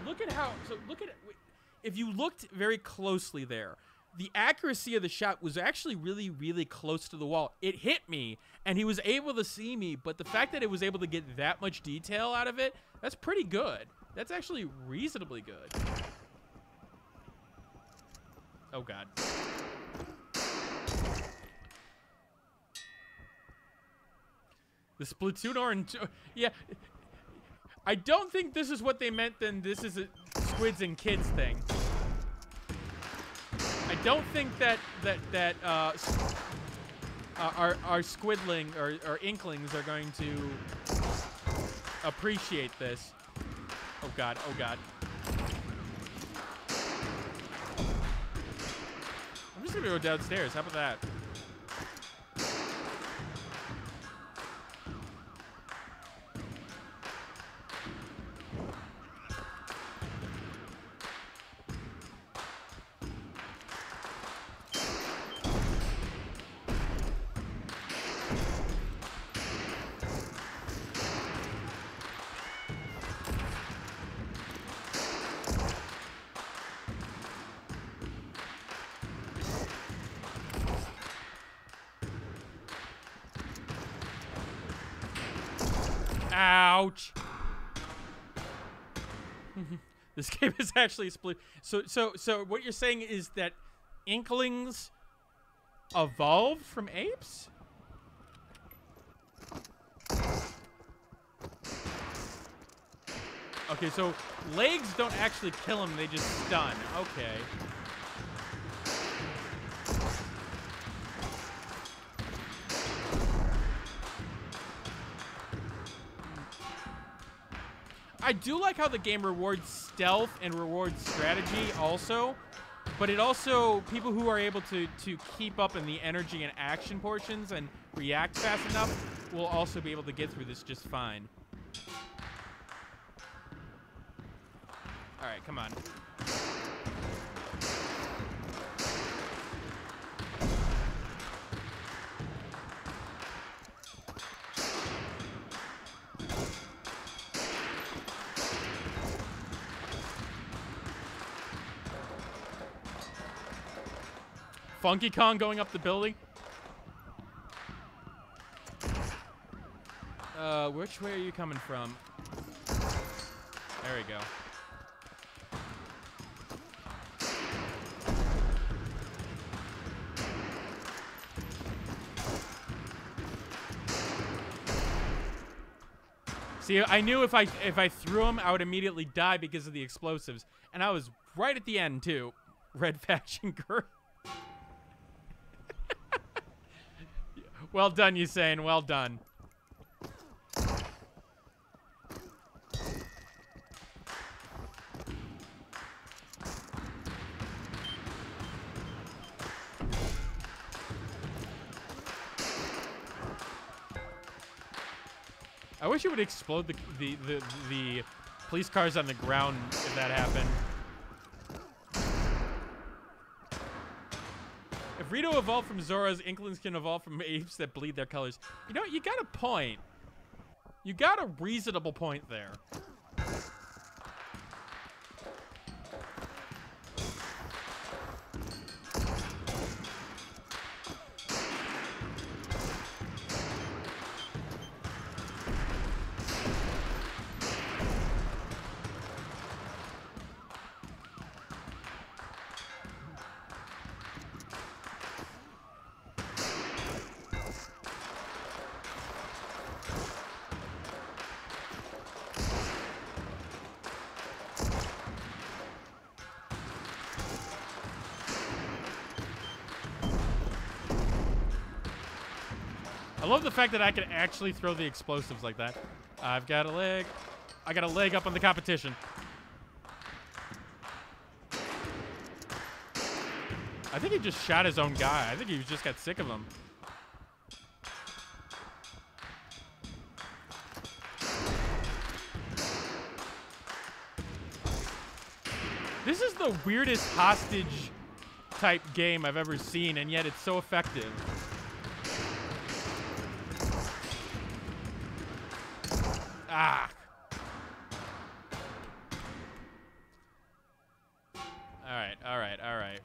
Look at how... So, look at it. If you looked very closely there, the accuracy of the shot was actually really, really close to the wall. It hit me, and he was able to see me, but the fact that it was able to get that much detail out of it, that's pretty good. That's actually reasonably good. Oh, God. The Splatoon orange... Yeah... I don't think this is what they meant, then this is a squids and kids thing. I don't think that our squidling or inklings are going to appreciate this. Oh God, oh God. I'm just gonna go downstairs, how about that? Ouch. This game is actually split. So what you're saying is that Inklings evolved from apes? Okay, so legs don't actually kill them, they just stun. Okay. I do like how the game rewards stealth and rewards strategy also, but it also, people who are able to keep up in the energy and action portions and react fast enough will also be able to get through this just fine. All right, come on. Funky Kong going up the building. Which way are you coming from? There we go. See, I knew if I threw him, I would immediately die because of the explosives, and I was right at the end too. Red faction girl. Well done, Usain. Well done. I wish it would explode the police cars on the ground if that happened. If Rito evolved from Zoras, Inklings can evolve from apes that bleed their colors. You know, you got a point. You got a reasonable point there. I love the fact that I can actually throw the explosives like that. I've got a leg. I got a leg up on the competition. I think he just shot his own guy. I think he just got sick of him. This is the weirdest hostage type game I've ever seen, and yet it's so effective. Ah. All right.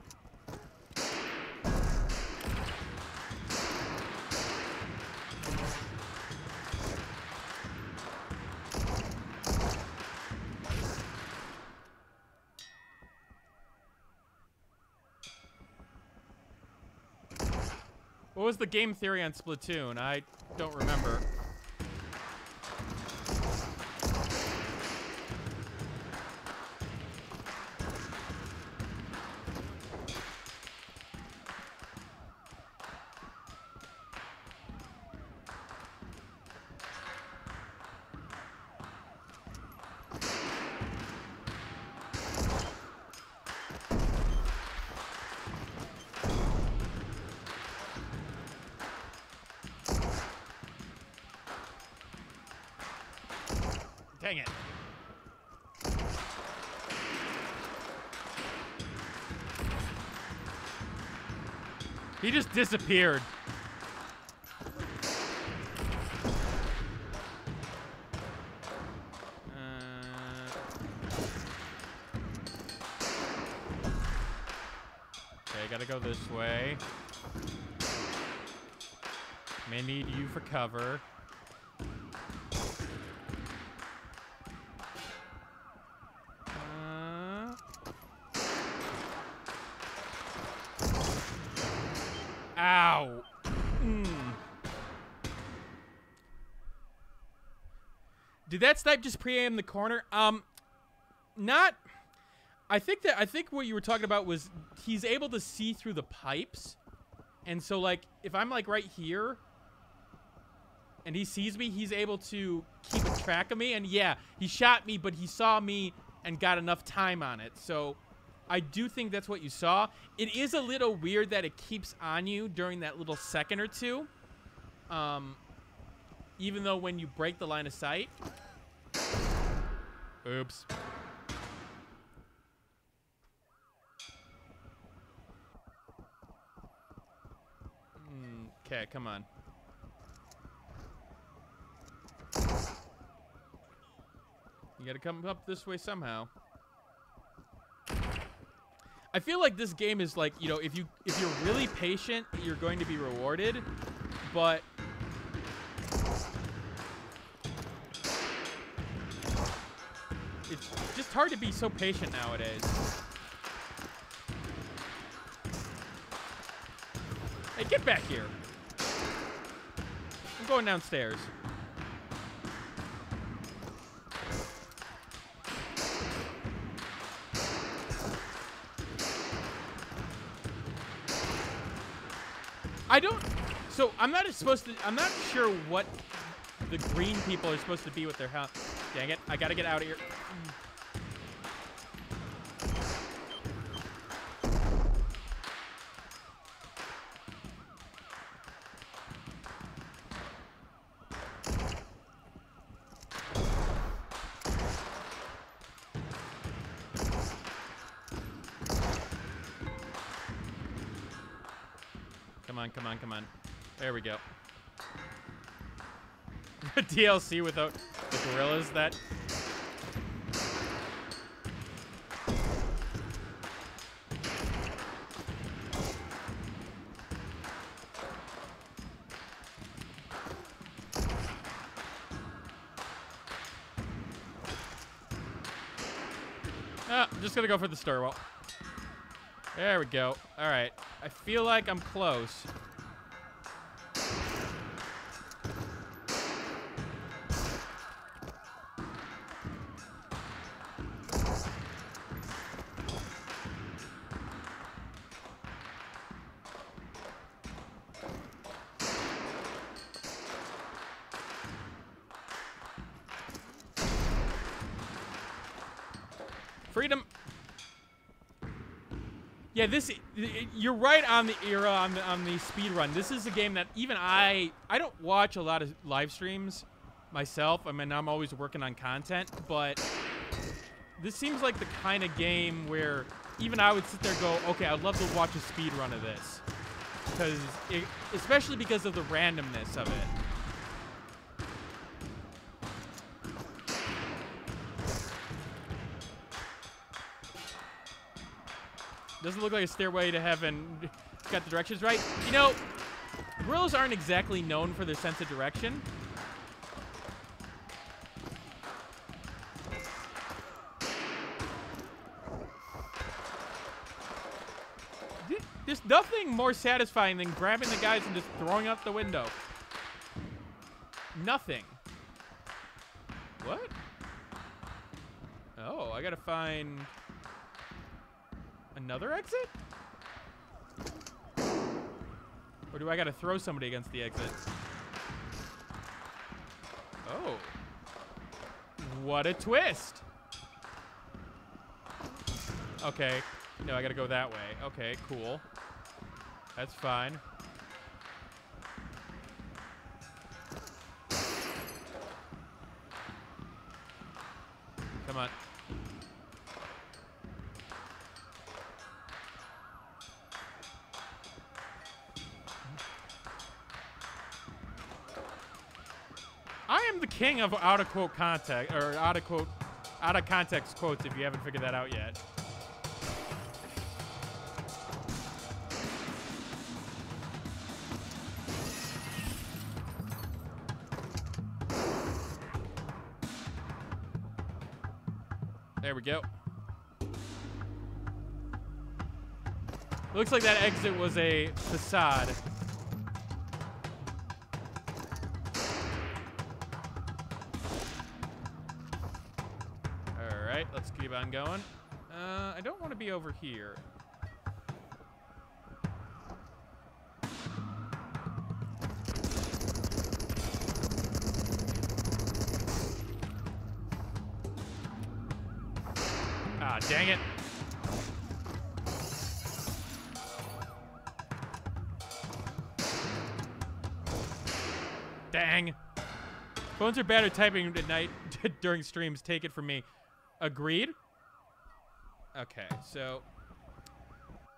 What was the game theory on Splatoon? I don't remember. Dang it. He just disappeared. Okay, gotta go this way. May need you for cover. Did that snipe just pre-aim the corner? Not. I think what you were talking about was he's able to see through the pipes, and so like if I'm like right here, and he sees me, he's able to keep a track of me. And yeah, he shot me, but he saw me and got enough time on it. So I do think that's what you saw. It is a little weird that it keeps on you during that little second or two. Even though when you break the line of sight. Oops. Okay, come on. You gotta come up this way somehow. I feel like this game is like, you know, if you're really patient, you're going to be rewarded, but it's just hard to be so patient nowadays. Hey, get back here. I'm going downstairs. So I'm not sure what the green people are supposed to be with their house. Dang it, I gotta get out of here. Come on. There we go. DLC without the gorillas, that... I'm just gonna go for the stairwell. There we go. All right. I feel like I'm close. Freedom. Yeah, you're right on the era on the speed run. This is a game that even I don't watch a lot of live streams myself. I mean, I'm always working on content, but this seems like the kind of game where even I would sit there and go, okay, I'd love to watch a speed run of this, especially because of the randomness of it. Doesn't look like a stairway to heaven. Got the directions right. You know, gorillas aren't exactly known for their sense of direction. There's nothing more satisfying than grabbing the guys and just throwing out the window. Nothing. What? Oh, I gotta find... another exit? Or do I gotta throw somebody against the exit? Oh. What a twist! Okay. No, I gotta go that way. Okay, cool. That's fine. Come on. I am the king of out of context quotes if you haven't figured that out yet. There we go. Looks like that exit was a facade. keep on going. I don't want to be over here. Ah, dang it. Dang. Phones are bad at typing at night during streams. Take it from me. Agreed? Okay, so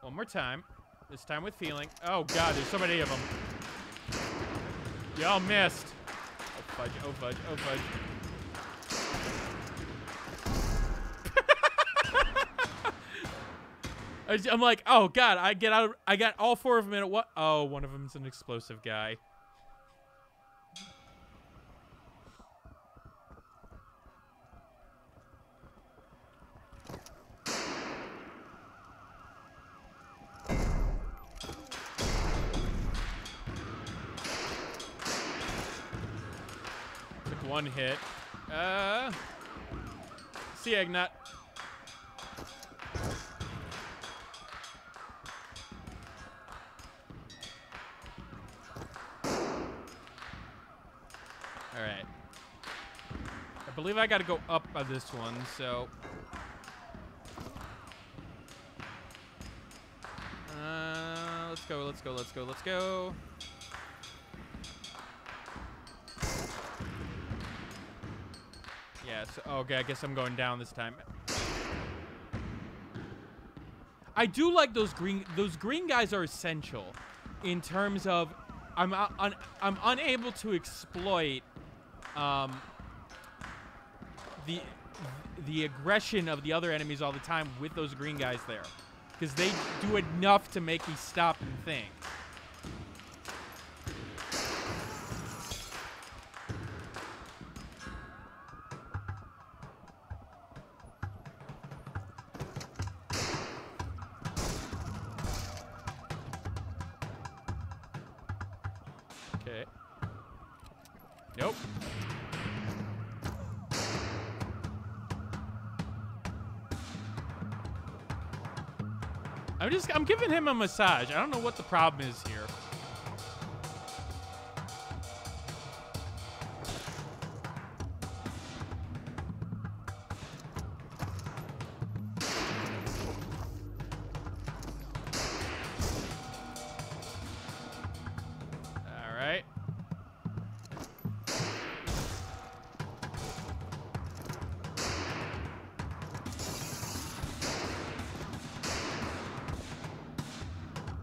one more time. This time with feeling. Oh, God, there's so many of them. Y'all missed. Oh, fudge. Oh, fudge. Oh, fudge. I'm like, oh, God, I got all 4 of them in at what? Oh, one of them's an explosive guy. Took 1 hit. See, Eggnut. Alright. I believe I gotta go up on this one, so... let's go, let's go, let's go, let's go. Yeah, so, okay, I guess I'm going down this time. I do like those green guys are essential in terms of I'm unable to exploit the aggression of the other enemies all the time with those green guys there, because they do enough to make me stop and think. Okay. Nope. I'm giving him a massage. I don't know what the problem is here. All right.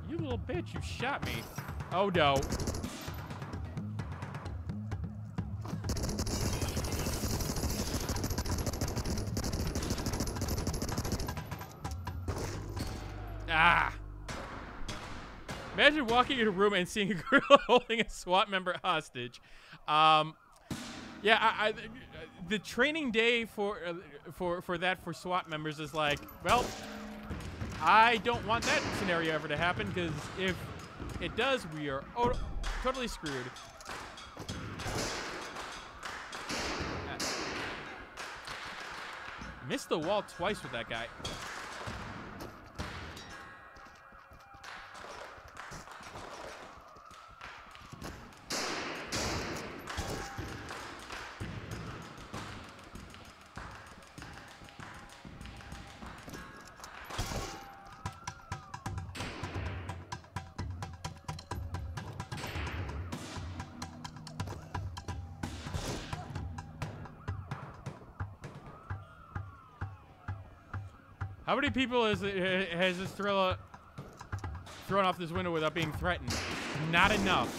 You little bitch, you shot me. Oh no. Ah. Imagine walking in a room and seeing a gorilla holding a SWAT member hostage. Yeah, the training day for SWAT members is like, well, I don't want that scenario ever to happen, because if it does, we are totally screwed. Missed the wall twice with that guy. How many people has this thriller thrown off this window without being threatened? Not enough.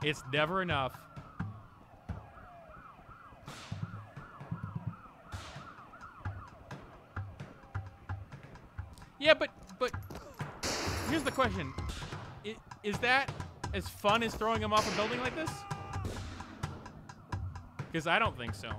It's never enough. Yeah, but here's the question. Is that as fun as throwing him off a building like this? Because I don't think so.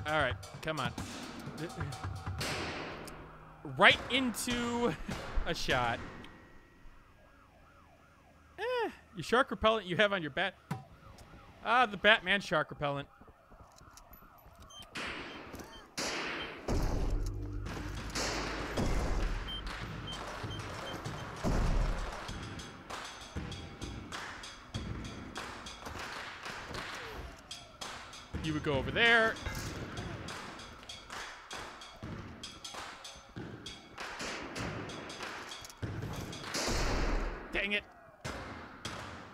All right, come on. Right into a shot. Your shark repellent you have on your bat. Ah, the Batman shark repellent. You would go over there. Dang it.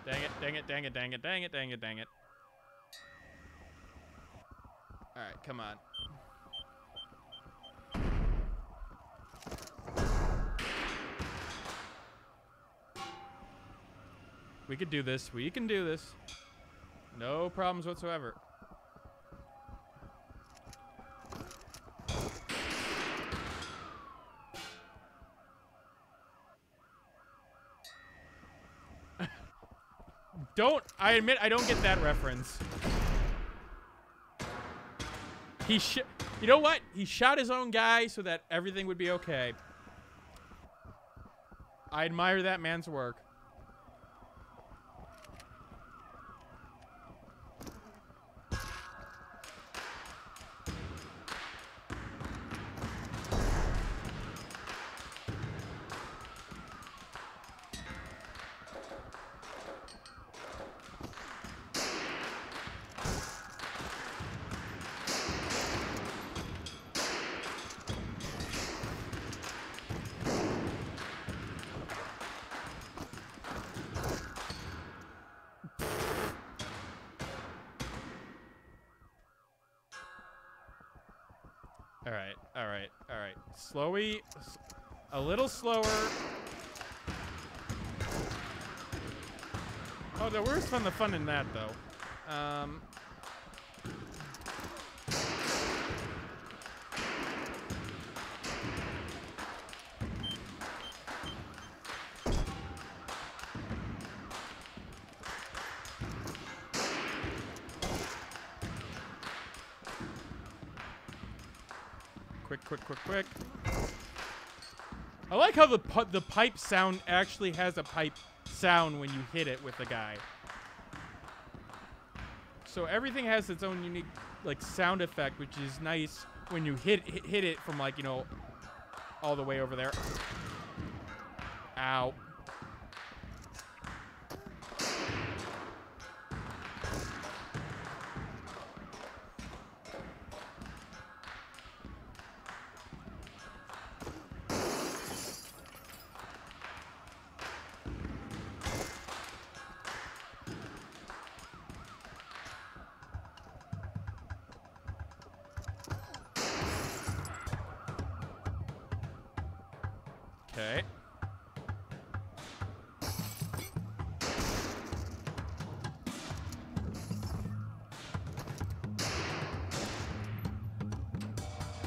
Dang it, dang it, dang it, dang it, dang it, dang it, dang it. Alright, come on. We could do this. We can do this. No problems whatsoever. I admit I don't get that reference. You know what? He shot his own guy so that everything would be okay. I admire that man's work. All right. Slowy, a little slower. Oh, no, where's the fun in that, though? Quick. I like how the pipe sound actually has a pipe sound when you hit it with the guy. So everything has its own unique like sound effect, which is nice when you hit it from like, you know, all the way over there. Ow. Okay.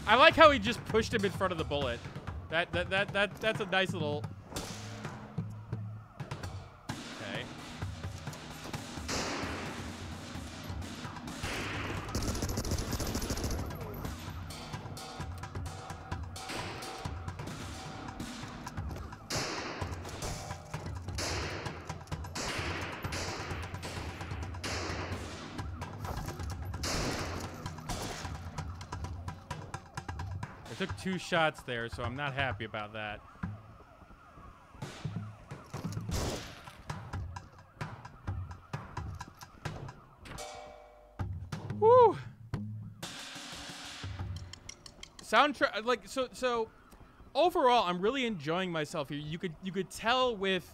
I like how he just pushed him in front of the bullet. That's a nice little. Okay. I took 2 shots there, so I'm not happy about that. Woo! Soundtrack, like, so overall, I'm really enjoying myself here. You could tell with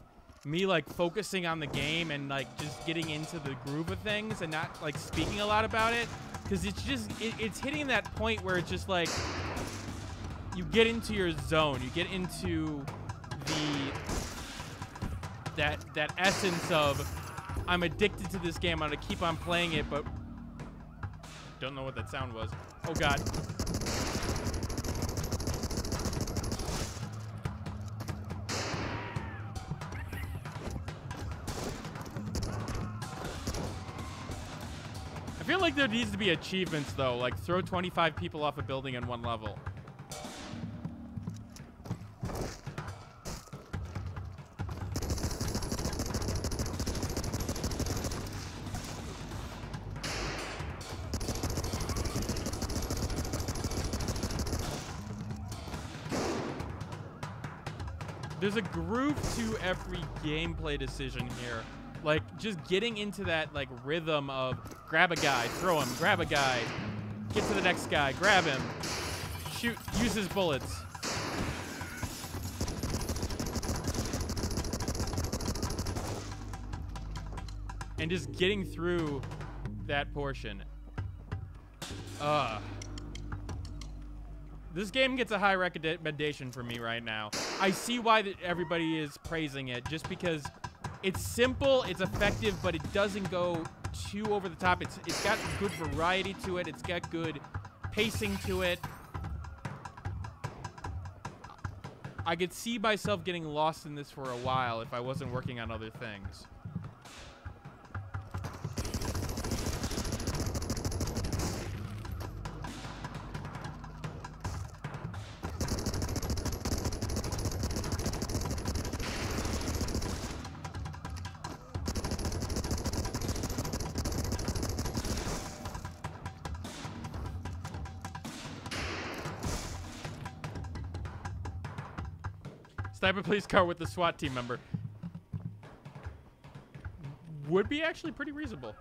me like focusing on the game and like just getting into the groove of things and not like speaking a lot about it, because it's just it's hitting that point where it's just like you get into your zone, you get into that essence of I'm addicted to this game, I'm gonna keep on playing it, but don't know what that sound was. Oh god. like there needs to be achievements, though. Like, throw 25 people off a building in one level. There's a groove to every gameplay decision here. Like, just getting into that, like, rhythm of grab a guy, throw him, grab a guy, get to the next guy, grab him, shoot, use his bullets. And just getting through that portion. This game gets a high recommendation from me right now. I see why everybody is praising it, just because it's simple, it's effective, but it doesn't go too over the top. It's got good variety to it. It's got good pacing to it. I could see myself getting lost in this for a while if I wasn't working on other things. Sniper police car with the SWAT team member. Would be actually pretty reasonable.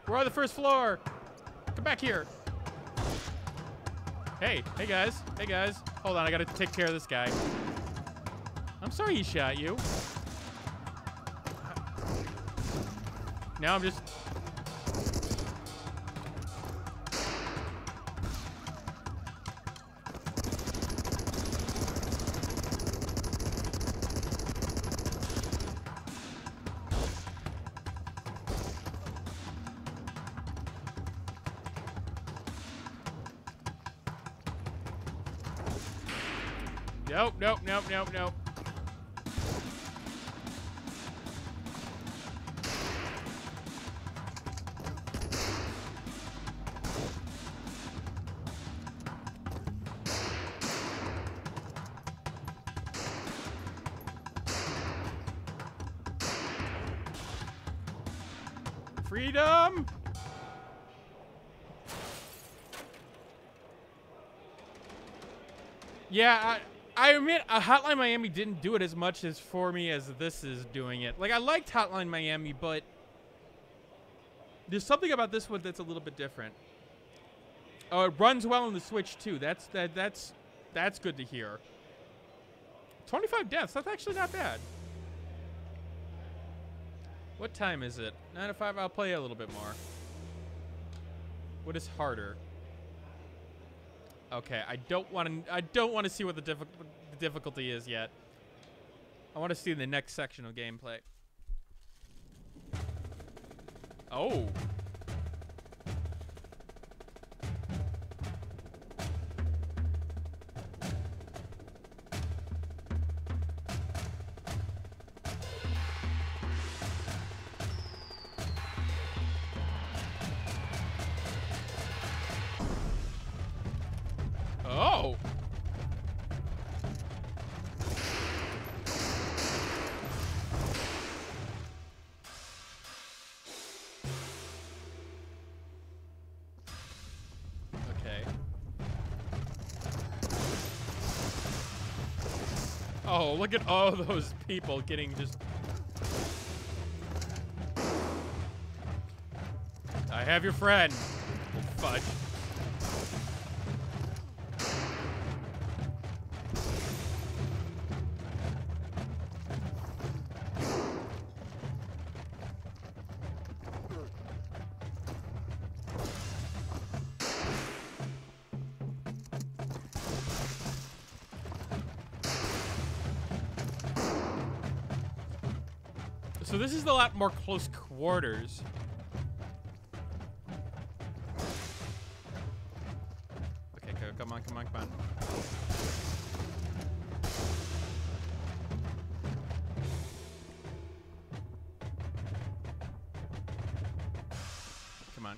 We're on the first floor. Come back here. Hey guys. Hey guys. Hold on, I gotta take care of this guy. I'm sorry he shot you. Now I'm just... Nope. Freedom! Yeah, I admit, Hotline Miami didn't do it as much as for me as this is doing it. Like, I liked Hotline Miami, but there's something about this one that's a little bit different. Oh, it runs well on the Switch too. That's good to hear. 25 deaths. That's actually not bad. What time is it? 9 to 5. I'll play a little bit more. What is harder? Okay, I don't want to see what the difficulty is yet. I want to see the next section of gameplay. Oh. Oh. Okay. Oh, look at all those people getting just... I have your friend. Oh, fudge. So this is a lot more close quarters. Okay, come on. Come on.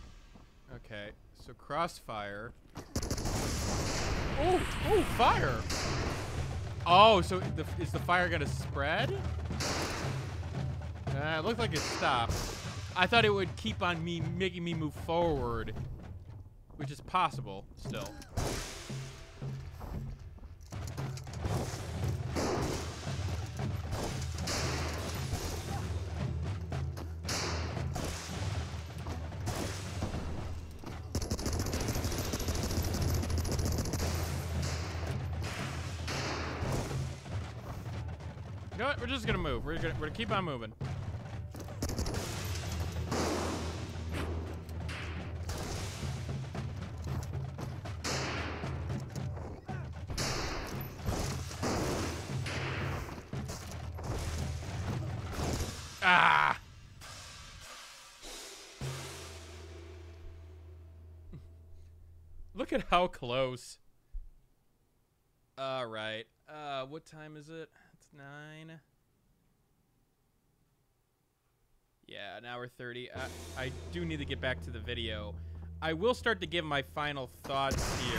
Okay, so crossfire. Oh, fire! Oh, so is the fire gonna spread? It looked like it stopped. I thought it would keep on making me move forward, which is possible still. You know what? We're just gonna move. We're gonna keep on moving. Ah! Look at how close. All right. What time is it? It's 9. Yeah, an hour 30. I do need to get back to the video. I will start to give my final thoughts here.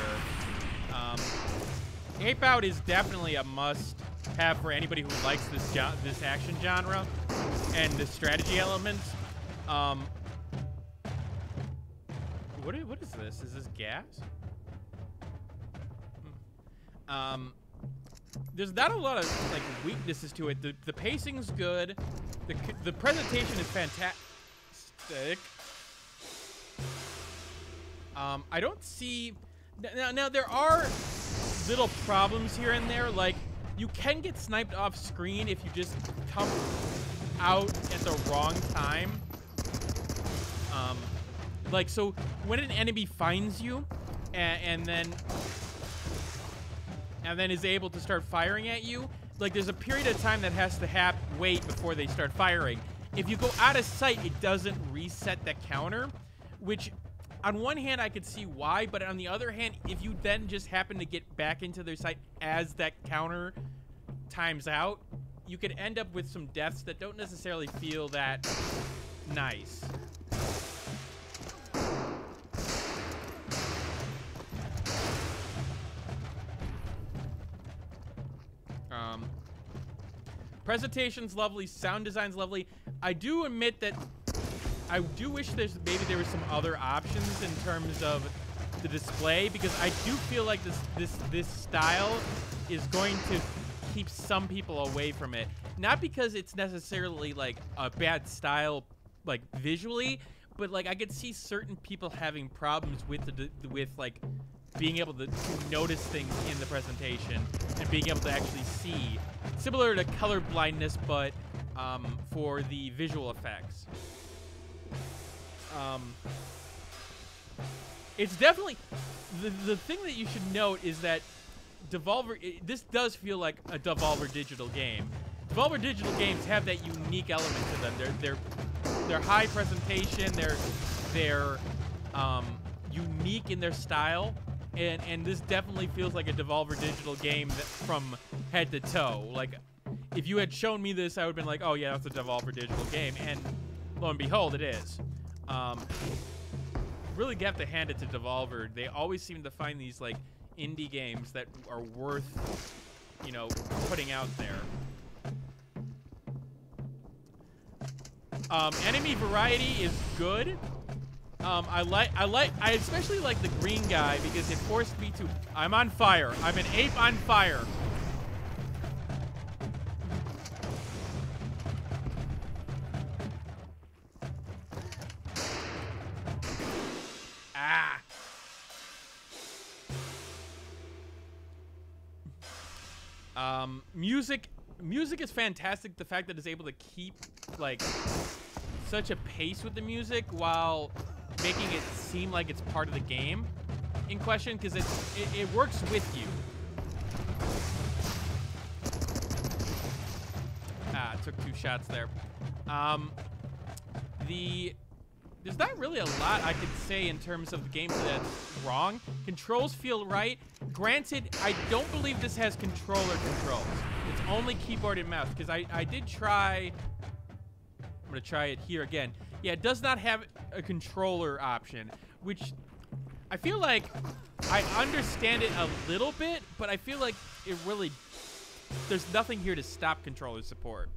Ape Out is definitely a must-have for anybody who likes this action genre and the strategy elements. What is this? Is this gas? There's not a lot of like weaknesses to it. The pacing's good. The presentation is fantastic. I don't see now there are little problems here and there. Like you can get sniped off screen if you just come out at the wrong time. Like so when an enemy finds you and then is able to start firing at you, like there's a period of time that has to wait before they start firing. If you go out of sight, it doesn't reset the counter, which on one hand I could see why, but on the other hand, if you then just happen to get back into their sight as that counter times out, you could end up with some deaths that don't necessarily feel that nice. Presentation's lovely, sound design's lovely. I do admit that I do wish there was some other options in terms of the display, because I do feel like this style is going to keep some people away from it. Not because it's necessarily like a bad style, like visually, but like I could see certain people having problems with like being able to notice things in the presentation and being able to actually see. Similar to color blindness, but for the visual effects. It's definitely... The thing that you should note is that Devolver... This does feel like a Devolver Digital game. Devolver Digital games have that unique element to them. They're high presentation, they're unique in their style. And this definitely feels like a Devolver Digital game from head to toe. Like, if you had shown me this, I would have been like, oh yeah, that's a Devolver Digital game. And lo and behold, it is. Really have to hand it to Devolver. They always seem to find these, like, indie games that are worth, you know, putting out there. Enemy variety is good. I especially like the green guy because it forced me to... I'm on fire. I'm an ape on fire. Ah. Music is fantastic. The fact that it's able to keep, like, such a pace with the music while making it seem like it's part of the game in question, because it works with you. Took 2 shots there. There's not really a lot I could say in terms of the game that's wrong. Controls feel right. Granted, I don't believe this has controller controls. It's only keyboard and mouse, because I did try... I'm going to try it here again. Yeah, it does not have a controller option, which I feel like I understand it a little bit, but I feel like it really, there's nothing here to stop controller support.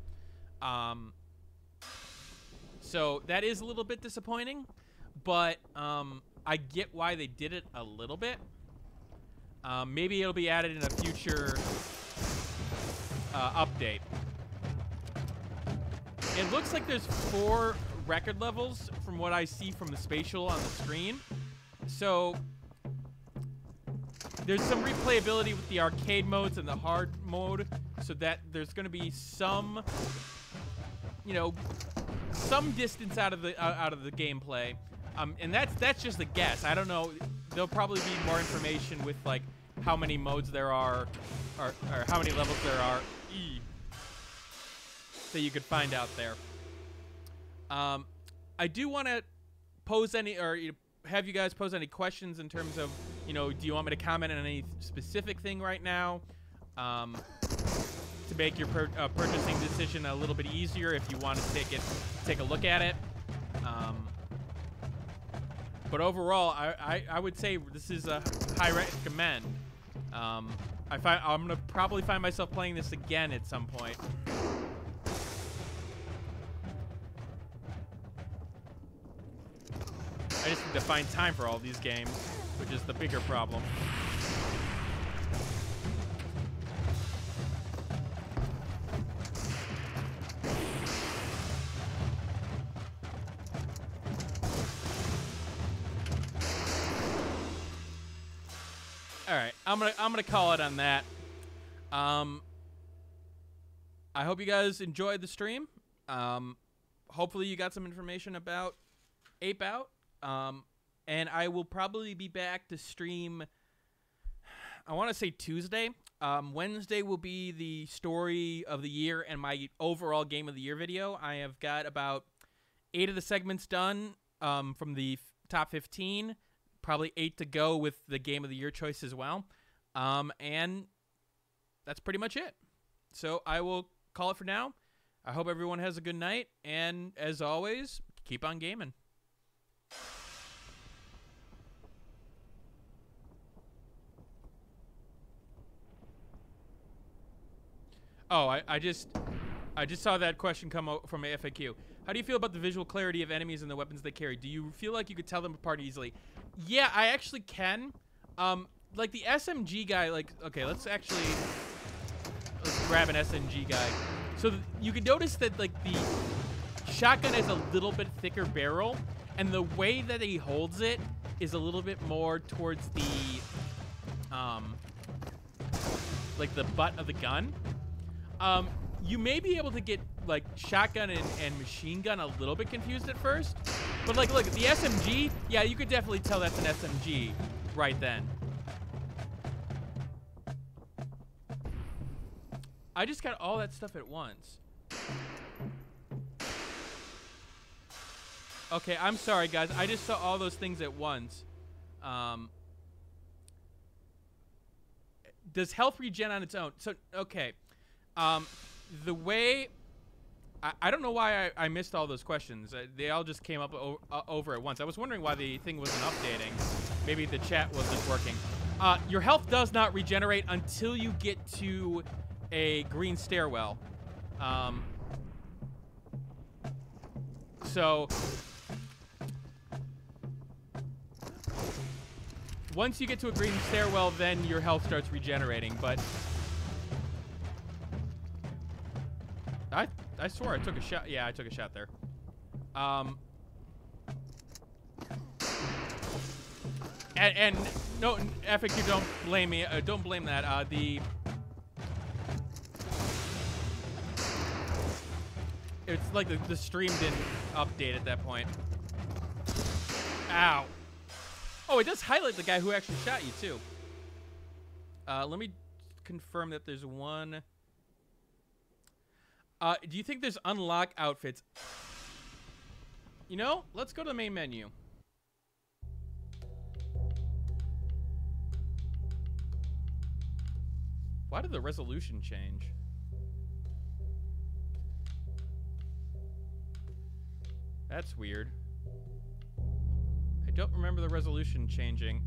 So that is a little bit disappointing, but I get why they did it a little bit. Maybe it'll be added in a future update. It looks like there's 4 record levels from what I see from the spatial on the screen. So there's some replayability with the arcade modes and the hard mode, so that there's going to be some, you know, some distance out of the gameplay. And that's just a guess. I don't know. There'll probably be more information with like how many modes there are, or how many levels there are, that you could find out there. I do want to pose any, or have you guys pose any questions in terms of, you know, do you want me to comment on any specific thing right now, to make your purchasing decision a little bit easier if you want to take a look at it. But overall, I would say this is a high recommend. I'm gonna probably find myself playing this again at some point. I just need to find time for all these games, which is the bigger problem. All right, I'm gonna call it on that. I hope you guys enjoyed the stream. Hopefully you got some information about Ape Out. And I will probably be back to stream, I want to say Tuesday. Wednesday will be the story of the year and my overall game of the year video. I have got about 8 of the segments done from the top 15. Probably 8 to go with the game of the year choice as well. And that's pretty much it. So I will call it for now. I hope everyone has a good night. And as always, keep on gaming. Oh, I just saw that question come out from a FAQ. How do you feel about the visual clarity of enemies and the weapons they carry? Do you feel like you could tell them apart easily? Yeah, I actually can. Like the SMG guy, like, okay, let's grab an SMG guy. So you can notice that like the shotgun has a little bit thicker barrel, and the way that he holds it is a little bit more towards the like the butt of the gun. You may be able to get like shotgun and machine gun a little bit confused at first, but like look, the SMG, yeah, you could definitely tell that's an SMG right then. I just got all that stuff at once. Okay, I'm sorry guys, I just saw all those things at once. Does health regen on its own? So, okay. The way... I don't know why I missed all those questions. They all just came up over at once. I was wondering why the thing wasn't updating. Maybe the chat wasn't working. Your health does not regenerate until you get to a green stairwell. So... once you get to a green stairwell, then your health starts regenerating, but... I swore I took a shot. Yeah, I took a shot there. And no, FAQ, don't blame me. Don't blame that. It's like the stream didn't update at that point. Ow. Oh, it does highlight the guy who actually shot you, too. Let me confirm that there's one. Do you think there's unlock outfits? You know, let's go to the main menu. Why did the resolution change? That's weird. I don't remember the resolution changing.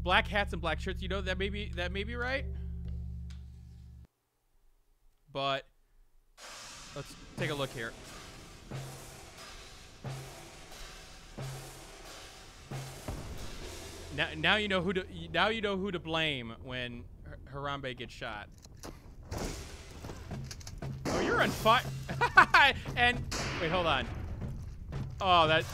Black hats and black shirts. You know, that may be right. But let's take a look here. Now you know who to blame when Harambe gets shot. Oh, you're on fire. And wait, hold on. Oh, that.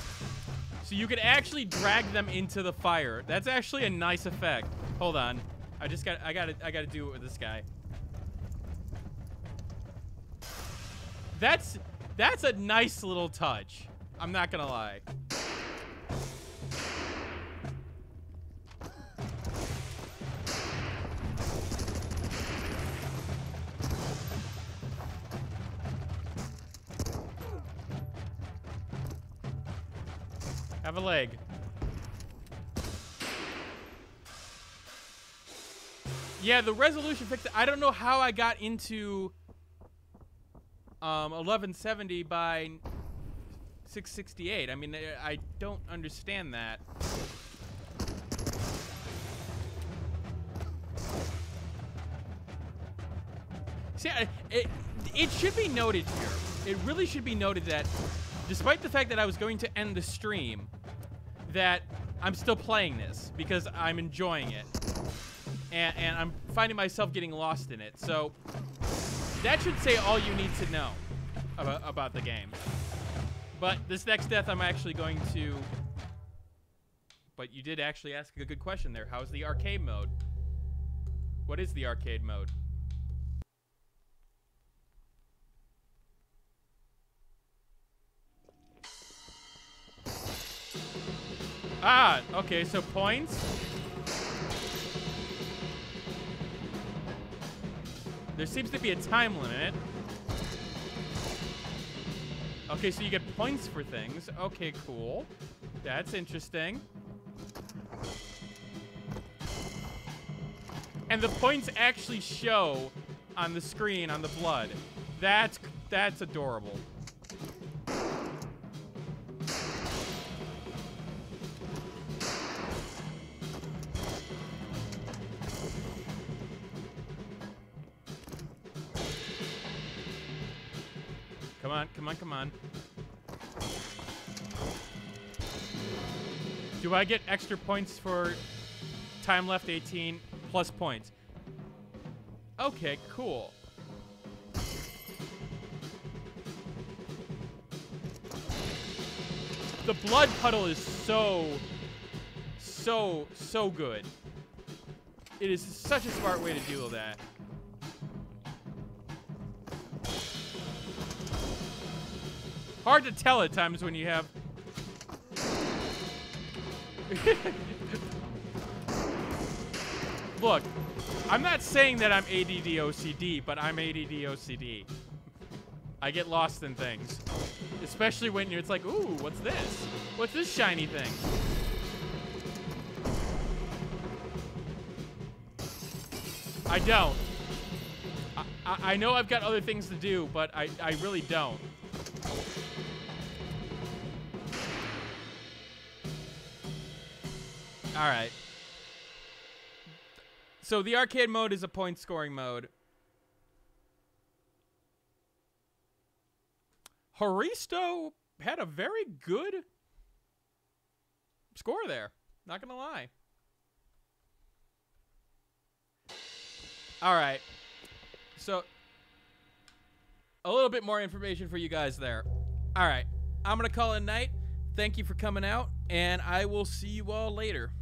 So you could actually drag them into the fire. That's actually a nice effect. Hold on. I gotta do it with this guy. That's a nice little touch. I'm not gonna lie. Have a leg. Yeah, the resolution fixed it. I don't know how I got into 1170 by 668. I mean, I don't understand that. See, it should be noted here. It really should be noted that despite the fact that I was going to end the stream, that I'm still playing this because I'm enjoying it. And I'm finding myself getting lost in it. So that should say all you need to know about the game. But this next death I'm actually going to... But you did actually ask a good question there. How's the arcade mode? What is the arcade mode? Ah, okay, so points. There seems to be a time limit. Okay, so you get points for things. Okay, cool. That's interesting. And the points actually show on the screen on the blood. That's adorable. Come on, come on, come on. Do I get extra points for time left 18 plus points? Okay, cool. The blood puddle is so good. It is such a smart way to deal with that. Hard to tell at times when you have... Look, I'm not saying that I'm ADD OCD, but I'm ADD OCD. I get lost in things. Especially when it's like, ooh, what's this? What's this shiny thing? I don't. I know I've got other things to do, but I really don't. All right. So the arcade mode is a point scoring mode. Horisto had a very good score there. Not gonna lie. All right. So a little bit more information for you guys there. All right. I'm gonna call it a night. Thank you for coming out, and I will see you all later.